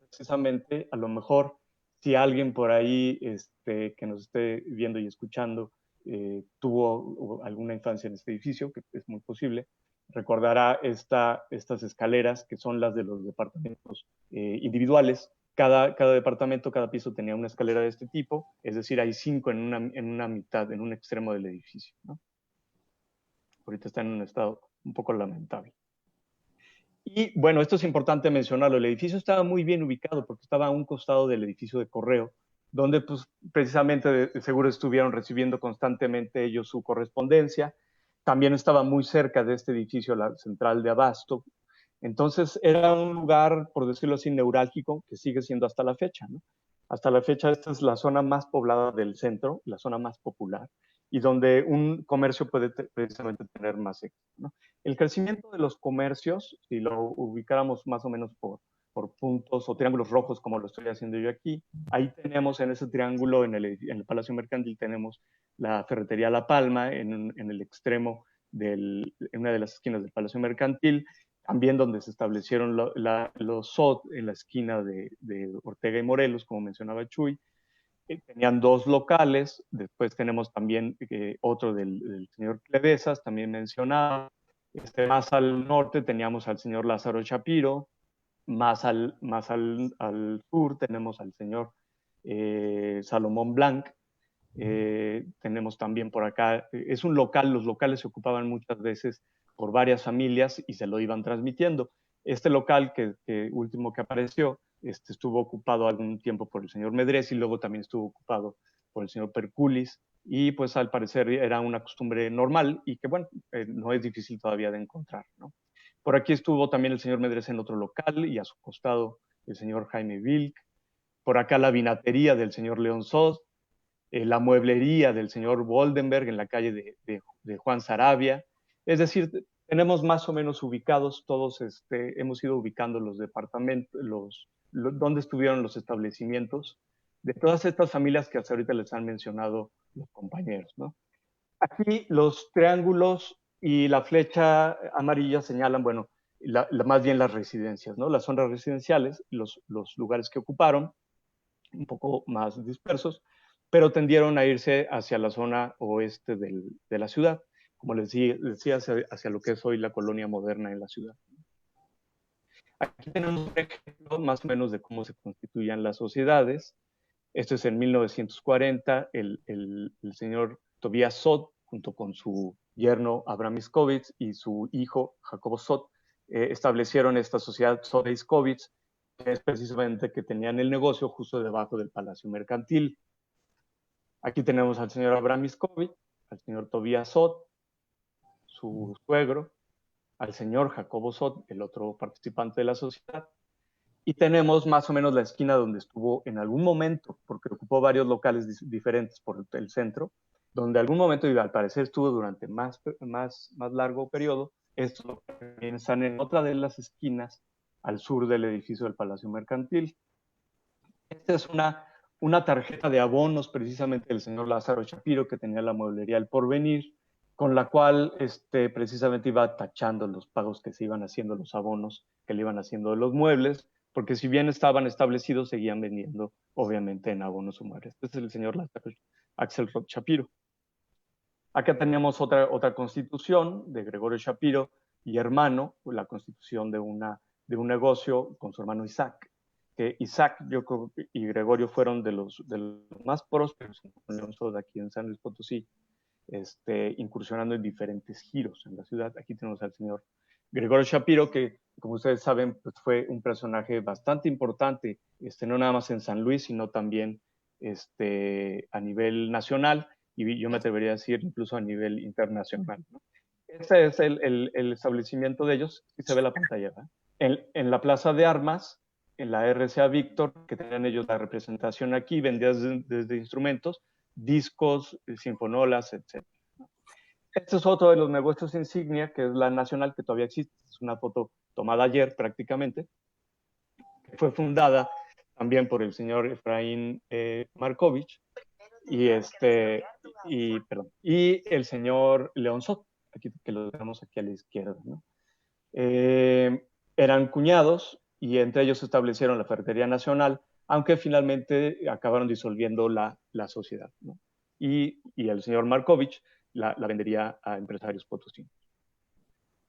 Precisamente, a lo mejor, si alguien por ahí que nos esté viendo y escuchando tuvo alguna infancia en este edificio, que es muy posible, recordará estas escaleras que son las de los departamentos individuales. Cada departamento, cada piso tenía una escalera de este tipo, es decir, hay 5 en una mitad, en un extremo del edificio, ¿no? Ahorita está en un estado un poco lamentable. Y bueno, esto es importante mencionarlo, el edificio estaba muy bien ubicado porque estaba a un costado del edificio de correo, donde pues precisamente seguro estuvieron recibiendo constantemente ellos su correspondencia. También estaba muy cerca de este edificio, la central de abasto. Entonces era un lugar, por decirlo así, neurálgico, que sigue siendo hasta la fecha, ¿no? Hasta la fecha esta es la zona más poblada del centro, la zona más popular, y donde un comercio puede precisamente tener más éxito, ¿no? El crecimiento de los comercios, si lo ubicáramos más o menos por puntos o triángulos rojos, como lo estoy haciendo yo aquí, ahí tenemos en ese triángulo, en el Palacio Mercantil, tenemos la ferretería La Palma, en el extremo, en una de las esquinas del Palacio Mercantil, también donde se establecieron los SOT en la esquina de Ortega y Morelos, como mencionaba Chuy. Tenían 2 locales, después tenemos también otro del señor Clevesas, también mencionado. Más al norte teníamos al señor Lázaro Shapiro, más al sur tenemos al señor Salomón Blanc. Tenemos también por acá, es un local, los locales se ocupaban muchas veces por varias familias y se lo iban transmitiendo. Este local último que apareció estuvo ocupado algún tiempo por el señor Medrés y luego también estuvo ocupado por el señor Perculis, y pues al parecer era una costumbre normal y que bueno, no es difícil todavía de encontrar, ¿no? Por aquí estuvo también el señor Medrés en otro local y a su costado el señor Jaime Vilk. Por acá la vinatería del señor León Sot, la mueblería del señor Boldenberg en la calle de Juan Sarabia. Es decir, tenemos más o menos ubicados todos, hemos ido ubicando los departamentos, donde estuvieron los establecimientos de todas estas familias que hasta ahorita les han mencionado los compañeros, ¿no? Aquí los triángulos y la flecha amarilla señalan, bueno, más bien las residencias, ¿no? Las zonas residenciales, los lugares que ocuparon, un poco más dispersos, pero tendieron a irse hacia la zona oeste de la ciudad, como les decía, hacia lo que es hoy la colonia moderna en la ciudad. Aquí tenemos un ejemplo más o menos de cómo se constituían las sociedades. Esto es en 1940, el señor Tobias Sot, junto con su yerno Abraham Iskovich y su hijo Jacobo Sot, establecieron esta sociedad Sot e Iskovich, que es precisamente que tenían el negocio justo debajo del Palacio Mercantil. Aquí tenemos al señor Abraham Iskovich, al señor Tobias Sot, su suegro, al señor Jacobo Sot, el otro participante de la sociedad, y tenemos más o menos la esquina donde estuvo en algún momento, porque ocupó varios locales diferentes por el centro, donde algún momento, y al parecer estuvo durante más largo periodo. Estos están en otra de las esquinas al sur del edificio del Palacio Mercantil. Esta es una tarjeta de abonos precisamente del señor Lázaro Shapiro, que tenía la mueblería El Porvenir, con la cual precisamente iba tachando los pagos que se iban haciendo, los abonos que le iban haciendo de los muebles, porque si bien estaban establecidos, seguían vendiendo, obviamente, en abonos o muebles. Este es el señor Lázaro Axelrod Shapiro. Acá teníamos otra constitución de Gregorio Shapiro y hermano, la constitución de un negocio con su hermano Isaac, que Isaac y Gregorio fueron de los más prósperos de aquí en San Luis Potosí, incursionando en diferentes giros en la ciudad. Aquí tenemos al señor Gregorio Shapiro, que, como ustedes saben, pues fue un personaje bastante importante, no nada más en San Luis, sino también a nivel nacional, y yo me atrevería a decir incluso a nivel internacional, ¿no? Este es el establecimiento de ellos, y se ve la pantalla, ¿verdad? En la Plaza de Armas, en la RCA Víctor, que tenían ellos la representación aquí, vendían desde instrumentos, discos, sinfonolas, etc. Este es otro de los negocios insignia, que es la Nacional, que todavía existe. Es una foto tomada ayer prácticamente, que fue fundada también por el señor Efraín Markovich y el señor León Sot, aquí, que lo tenemos aquí a la izquierda, ¿no? Eran cuñados y entre ellos establecieron la Ferretería Nacional, aunque finalmente acabaron disolviendo la sociedad, ¿no? Y el señor Markovich la vendería a empresarios potosinos.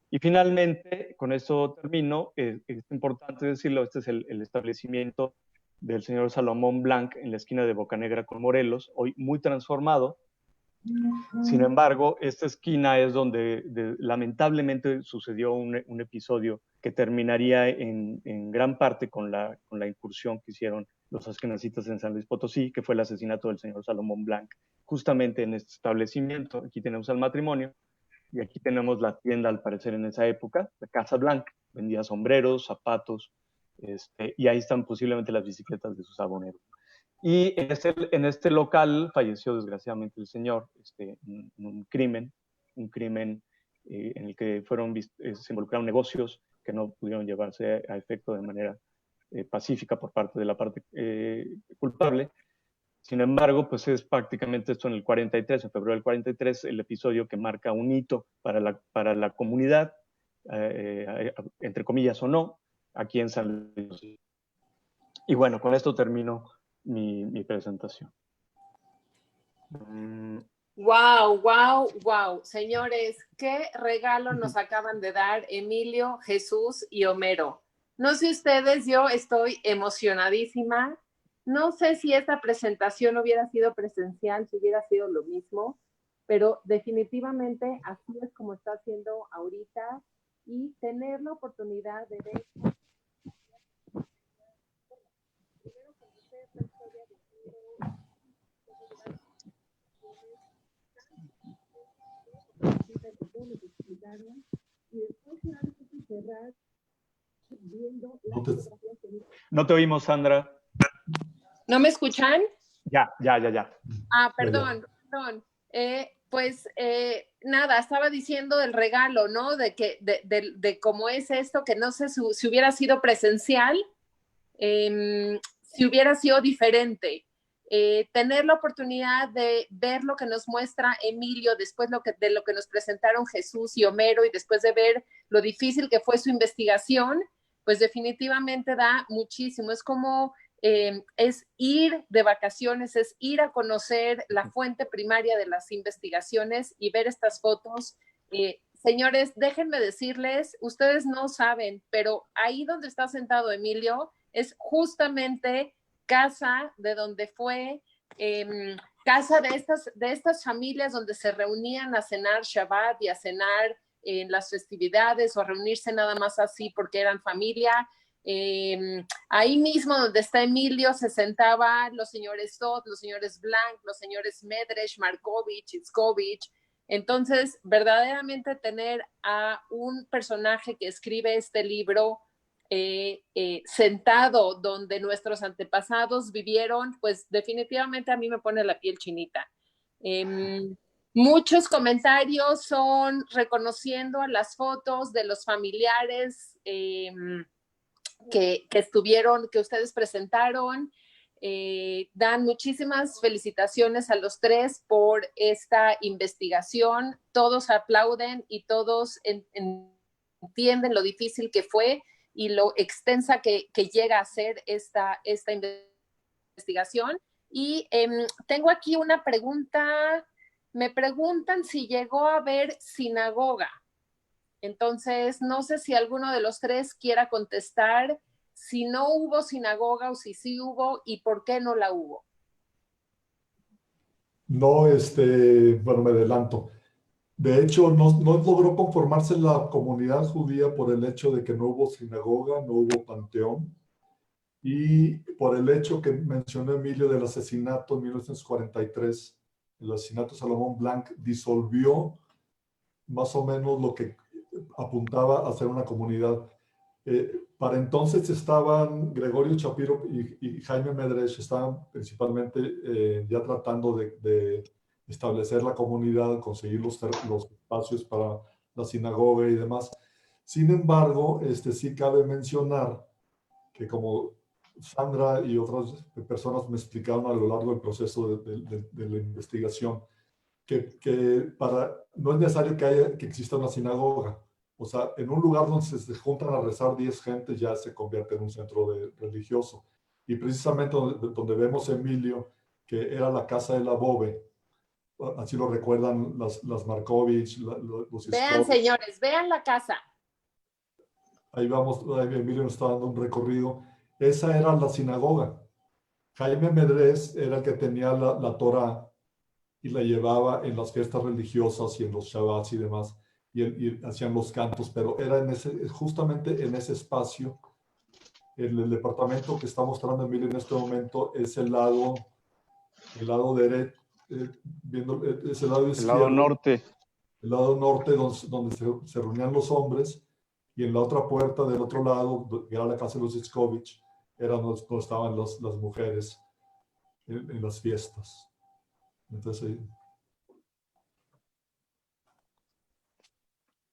Y finalmente, con esto termino, es importante decirlo, este es el establecimiento del señor Salomón Blanc en la esquina de Bocanegra con Morelos, hoy muy transformado. Sin embargo, esta esquina es donde lamentablemente sucedió un episodio que terminaría en gran parte con la incursión que hicieron los askenazitas en San Luis Potosí, que fue el asesinato del señor Salomón Blanc, justamente en este establecimiento. Aquí tenemos al matrimonio y aquí tenemos la tienda, al parecer en esa época, la Casa Blanca. Vendía sombreros, zapatos, y ahí están posiblemente las bicicletas de sus aboneros. Y en este local falleció desgraciadamente el señor, un crimen en el que se involucraron negocios que no pudieron llevarse a efecto de manera pacífica por parte de la parte culpable. Sin embargo, pues es prácticamente esto en el 43, en febrero del 43, el episodio que marca un hito para la comunidad, entre comillas o no, aquí en San Luis. Y bueno, con esto termino mi presentación. Wow, wow, wow. Señores, qué regalo nos acaban de dar Emilio, Jesús y Homero. No sé ustedes, yo estoy emocionadísima. No sé si esta presentación hubiera sido presencial, si hubiera sido lo mismo, pero definitivamente así es como está haciendo ahorita, y tener la oportunidad de ver No te oímos, Sandra. ¿No me escuchan? Ya. Perdón. Pues nada, estaba diciendo del regalo, ¿no? De cómo es esto, que no sé si hubiera sido presencial, si hubiera sido diferente. Tener la oportunidad de ver lo que nos muestra Emilio, después de lo que nos presentaron Jesús y Homero, y después de ver lo difícil que fue su investigación, pues definitivamente da muchísimo. Es como es ir de vacaciones, es ir a conocer la fuente primaria de las investigaciones y ver estas fotos. Señores, déjenme decirles, ustedes no saben, pero ahí donde está sentado Emilio es justamente casa de donde fue, casa de estas familias donde se reunían a cenar Shabbat y a cenar en las festividades o a reunirse nada más así porque eran familia. Ahí mismo donde está Emilio se sentaban los señores Todd, los señores Blanc, los señores Medresh, Markovich, Itzkovich. Entonces, verdaderamente tener a un personaje que escribe este libro sentado donde nuestros antepasados vivieron, pues definitivamente a mí me pone la piel chinita. Muchos comentarios son reconociendo las fotos de los familiares que estuvieron, que ustedes presentaron. Dan muchísimas felicitaciones a los tres por esta investigación. Todos aplauden y todos entienden lo difícil que fue y lo extensa que llega a ser esta investigación. Y tengo aquí una pregunta. Me preguntan si llegó a haber sinagoga. Entonces, no sé si alguno de los tres quiera contestar si no hubo sinagoga o si sí hubo y por qué no la hubo. No, bueno, me adelanto. De hecho, no logró conformarse la comunidad judía por el hecho de que no hubo sinagoga, no hubo panteón, y por el hecho que mencionó Emilio del asesinato en 1943, el asesinato de Salomón Blanc disolvió más o menos lo que apuntaba a ser una comunidad. Para entonces estaban Gregorio Shapiro y Jaime Medresh, estaban principalmente ya tratando de establecer la comunidad, conseguir los espacios para la sinagoga y demás. Sin embargo, sí cabe mencionar que como Sandra y otras personas me explicaron a lo largo del proceso de la investigación, que no es necesario que exista una sinagoga. O sea, en un lugar donde se juntan a rezar 10 gente ya se convierte en un centro religioso. Y precisamente donde vemos Emilio, que era la casa de la Bove, así lo recuerdan las Markovich, los Vean, Scott. señores, vean la casa. Ahí vamos, ahí Emilio nos está dando un recorrido. Esa era la sinagoga. Jaime Medrés era el que tenía la Torá y la llevaba en las fiestas religiosas y en los Shabbats y demás, y hacían los cantos, pero era justamente en ese espacio. El departamento que está mostrando Emilio en este momento es el lado derecho, es el lado izquierdo. El lado norte. El lado norte donde se reunían los hombres, y en la otra puerta del otro lado, que era la casa de los Itzkovich, era donde estaban las mujeres en las fiestas. Entonces,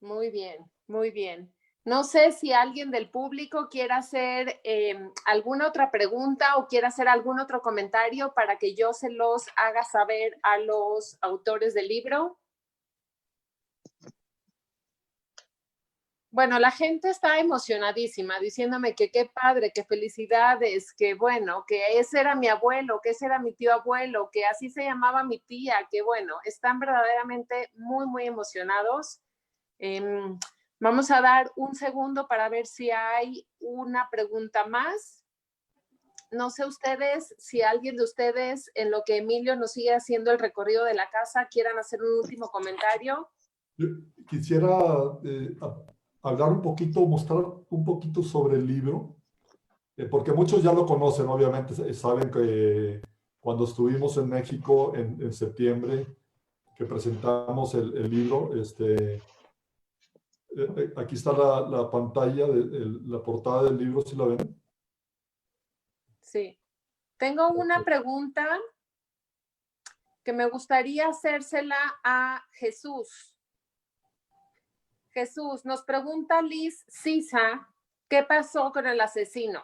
Muy bien, muy bien. No sé si alguien del público quiera hacer alguna otra pregunta o quiera hacer algún otro comentario para que yo se los haga saber a los autores del libro. Bueno, la gente está emocionadísima diciéndome que qué padre, que felicidades, que bueno, que ese era mi abuelo, que ese era mi tío abuelo, que así se llamaba mi tía, que bueno, están verdaderamente muy, muy emocionados. Vamos a dar un segundo para ver si hay una pregunta más. No sé ustedes, si alguien de ustedes, en lo que Emilio nos sigue haciendo el recorrido de la casa, quieran hacer un último comentario. Yo quisiera hablar un poquito, mostrar un poquito sobre el libro, porque muchos ya lo conocen, obviamente, saben que cuando estuvimos en México en septiembre, que presentamos el libro, aquí está la pantalla, la portada del libro, ¿sí la ven? Sí. Tengo una pregunta que me gustaría hacérsela a Jesús. Jesús, nos pregunta Liz Sisa, ¿qué pasó con el asesino?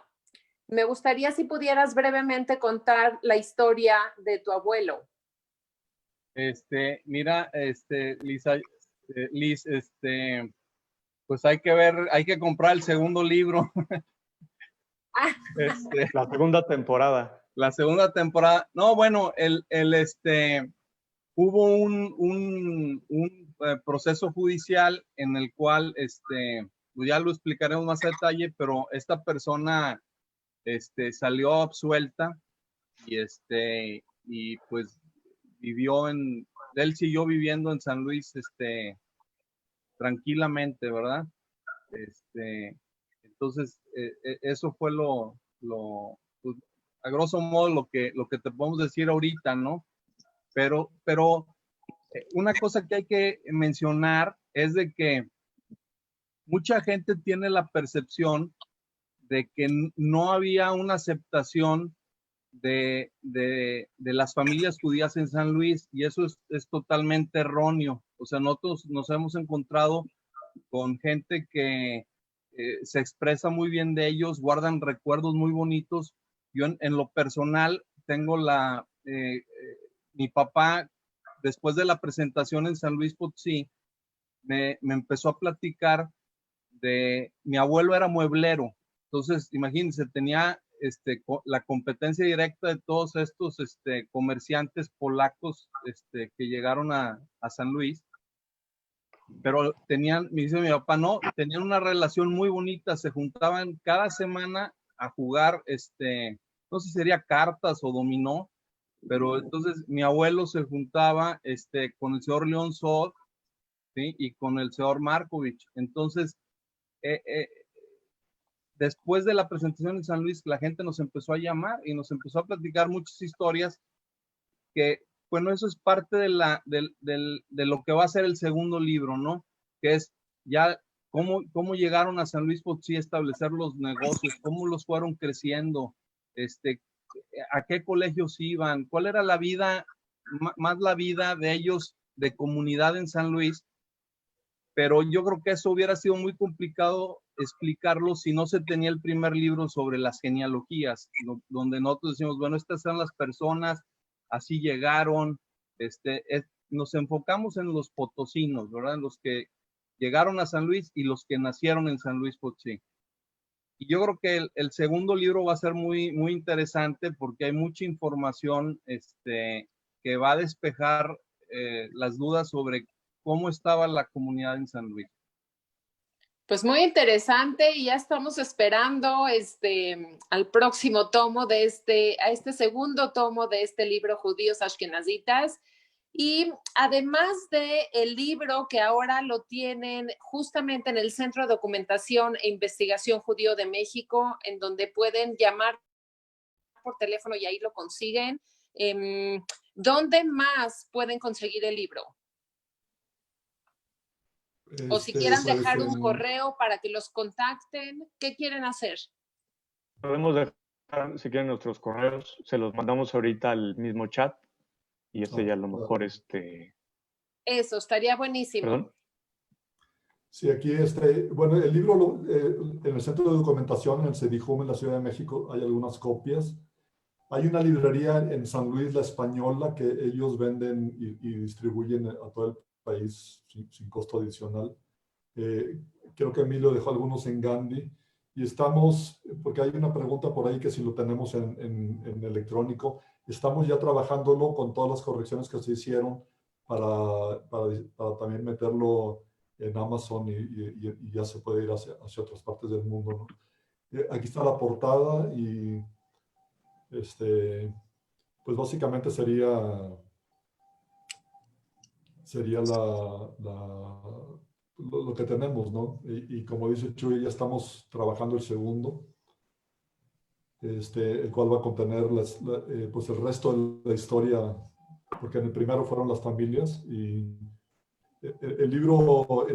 Me gustaría si pudieras brevemente contar la historia de tu abuelo. Mira, Liz, pues hay que comprar el segundo libro. La segunda temporada. La segunda temporada. No, bueno, hubo un proceso judicial en el cual, pues ya lo explicaremos más a detalle, pero esta persona salió absuelta y pues él siguió viviendo en San Luis tranquilamente, ¿verdad? Entonces, eso fue pues, a grosso modo lo que te podemos decir ahorita, ¿no? Pero una cosa que hay que mencionar es de que mucha gente tiene la percepción de que no había una aceptación de las familias judías en San Luis, y eso es totalmente erróneo. O sea, nosotros nos hemos encontrado con gente que se expresa muy bien de ellos, guardan recuerdos muy bonitos. Yo en lo personal tengo mi papá, después de la presentación en San Luis Potosí, me empezó a platicar mi abuelo era mueblero. Entonces, imagínense, tenía la competencia directa de todos estos comerciantes polacos que llegaron a San Luis, pero me dice mi papá, no, tenían una relación muy bonita, se juntaban cada semana a jugar, no sé si sería cartas o dominó, pero entonces mi abuelo se juntaba con el señor León Sod, ¿sí? Y con el señor Markovich. Entonces, después de la presentación en San Luis, la gente nos empezó a llamar y nos empezó a platicar muchas historias que, bueno, eso es parte de lo que va a ser el segundo libro, ¿no? Que es ya cómo llegaron a San Luis Potosí a establecer los negocios, cómo los fueron creciendo, a qué colegios iban, cuál era la vida, más la vida de ellos de comunidad en San Luis. Pero yo creo que eso hubiera sido muy complicado explicarlo si no se tenía el primer libro sobre las genealogías, donde nosotros decimos, bueno, estas son las personas, así llegaron, nos enfocamos en los potosinos, ¿verdad? En los que llegaron a San Luis y los que nacieron en San Luis Potosí. Y yo creo que el segundo libro va a ser muy, muy interesante porque hay mucha información que va a despejar las dudas sobre cómo estaba la comunidad en San Luis. Pues muy interesante, y ya estamos esperando al próximo tomo a este segundo tomo de este libro, Judíos Ashkenazitas. Y además del libro que ahora lo tienen justamente en el Centro de Documentación e Investigación Judío de México, en donde pueden llamar por teléfono y ahí lo consiguen. ¿Dónde más pueden conseguir el libro? O si quieran dejar un correo para que los contacten, ¿qué quieren hacer? Podemos dejar, si quieren, nuestros correos, se los mandamos ahorita al mismo chat y ya a lo mejor Eso, estaría buenísimo. ¿Perdón? Sí, aquí bueno, el libro en el Centro de Documentación, en el CEDIJUM, en la Ciudad de México, hay algunas copias. Hay una librería en San Luis, La Española, que ellos venden y distribuyen a todo el país sin costo adicional. Creo que Emilio dejó algunos en Gandhi. Y estamos, porque hay una pregunta por ahí que si lo tenemos en electrónico, estamos ya trabajándolo con todas las correcciones que se hicieron para también meterlo en Amazon y ya se puede ir hacia otras partes del mundo, ¿no? Aquí está la portada y pues básicamente sería lo que tenemos, ¿no? Y como dice Chuy, ya estamos trabajando el segundo, el cual va a contener pues el resto de la historia, porque en el primero fueron las familias, y el libro,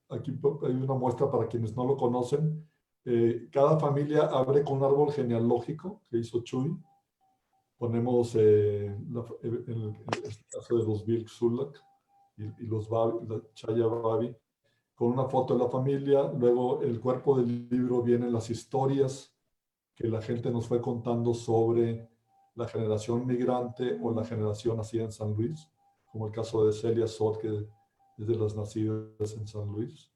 aquí hay una muestra para quienes no lo conocen. Cada familia abre con un árbol genealógico que hizo Chuy. Ponemos en este caso de los Vilk Sulak y los Babi, la Chaya Babi, con una foto de la familia. Luego el cuerpo del libro vienen las historias que la gente nos fue contando sobre la generación migrante o la generación nacida en San Luis, como el caso de Celia Sot, que es de las nacidas en San Luis.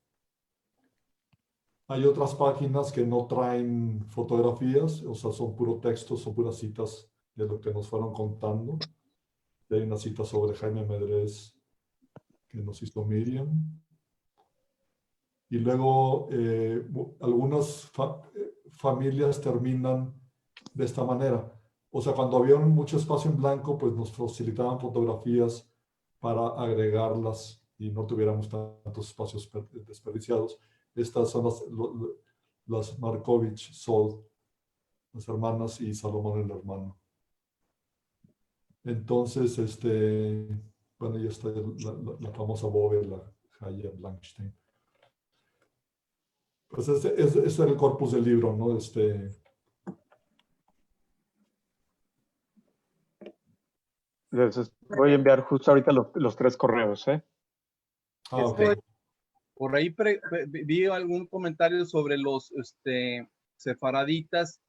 Hay otras páginas que no traen fotografías, o sea, son puro texto, son puras citas de lo que nos fueron contando. Hay una cita sobre Jaime Medrés que nos hizo Miriam. Y luego algunas familias terminan de esta manera. O sea, cuando había mucho espacio en blanco, pues nos facilitaban fotografías para agregarlas y no tuviéramos tantos espacios desperdiciados. Estas son las Markovich Sol, las hermanas, y Salomón el hermano. Entonces, bueno, ya está la famosa bóveda, la Haya Blankstein. Pues ese es el corpus del libro, ¿no? Voy a enviar justo ahorita los 3 correos, ¿eh? Ok. Por ahí vi algún comentario sobre los sefaraditas.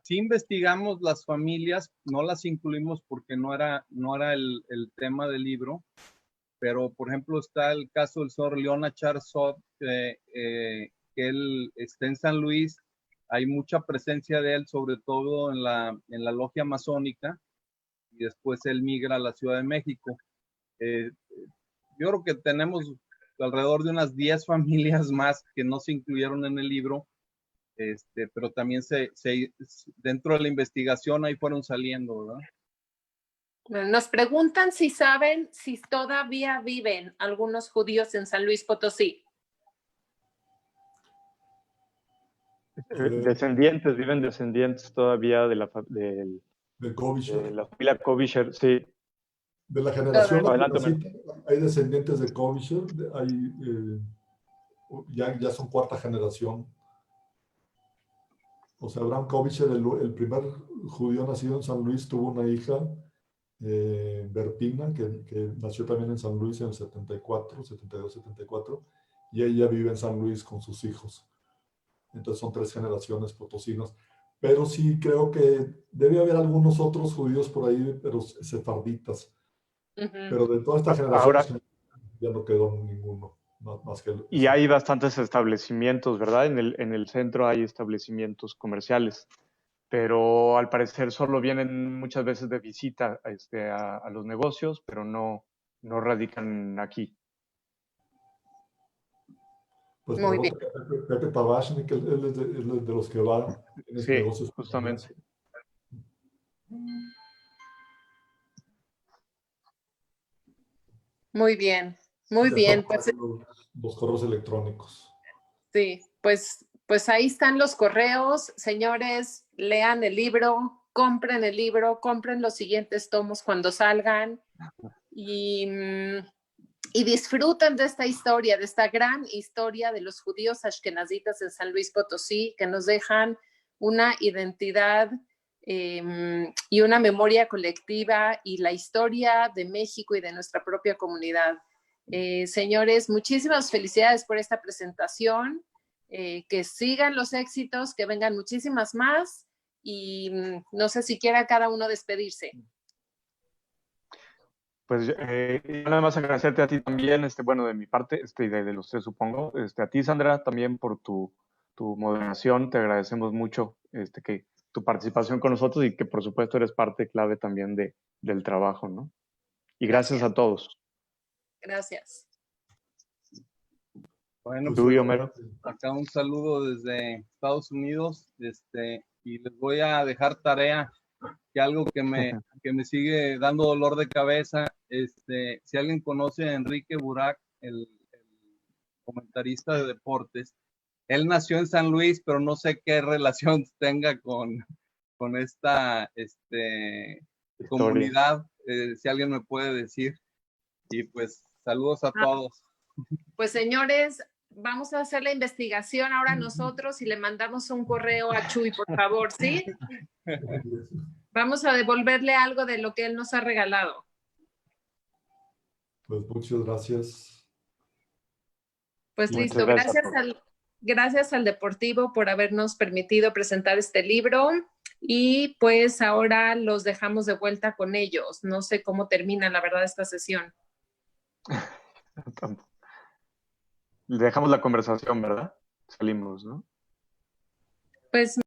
Sí investigamos las familias, no las incluimos porque no era el tema del libro, pero por ejemplo está el caso del señor Leona Charsot, que él está en San Luis. Hay mucha presencia de él, sobre todo en la logia masónica, y después él migra a la Ciudad de México. Yo creo que tenemos alrededor de unas 10 familias más que no se incluyeron en el libro, pero también dentro de la investigación ahí fueron saliendo, ¿verdad? Bueno, nos preguntan si saben si todavía viven algunos judíos en San Luis Potosí. Viven descendientes todavía de la familia Kovischer, sí. De la generación Adelante, hay descendientes de Kovischer, ya son cuarta generación. O sea, Abraham Kovischer, el primer judío nacido en San Luis, tuvo una hija, Bertina, que nació también en San Luis en el 72, 74, y ella vive en San Luis con sus hijos. Entonces son 3 generaciones potosinas. Pero sí creo que debe haber algunos otros judíos por ahí, pero sefarditas. Pero de toda esta generación ahora, ya no quedó ninguno. Más que y hay bastantes establecimientos, ¿verdad? En el centro hay establecimientos comerciales, pero al parecer solo vienen muchas veces de visita a los negocios, pero no radican aquí. Pues muy bien. Pepe Tabashnik, él es de los que va en sí, negocios. Justamente. Muy bien, muy bien. Pues, los correos electrónicos. Sí, pues ahí están los correos. Señores, lean el libro, compren los siguientes tomos cuando salgan y disfruten de esta historia, de esta gran historia de los judíos ashkenazitas en San Luis Potosí, que nos dejan una identidad y una memoria colectiva y la historia de México y de nuestra propia comunidad. Señores, muchísimas felicidades por esta presentación, que sigan los éxitos, que vengan muchísimas más y no sé si quiera cada uno despedirse. Pues nada más agradecerte a ti también, bueno, de mi parte, y de los 3 supongo, a ti Sandra también por tu moderación, te agradecemos mucho que tu participación con nosotros y que por supuesto eres parte clave también del trabajo, ¿no? Y gracias a todos. Gracias. Bueno, Tú, Homero. Acá un saludo desde Estados Unidos, y les voy a dejar tarea, que algo que me sigue dando dolor de cabeza, si alguien conoce a Enrique Burak, el comentarista de deportes, él nació en San Luis, pero no sé qué relación tenga con esta comunidad, si alguien me puede decir. Y pues saludos a todos. Pues señores, vamos a hacer la investigación ahora nosotros y le mandamos un correo a Chuy, por favor, ¿sí? Vamos a devolverle algo de lo que él nos ha regalado. Pues muchas gracias. Pues listo, gracias al Deportivo por habernos permitido presentar este libro y pues ahora los dejamos de vuelta con ellos. No sé cómo termina la verdad esta sesión. Dejamos la conversación, ¿verdad? Salimos, ¿no? Pues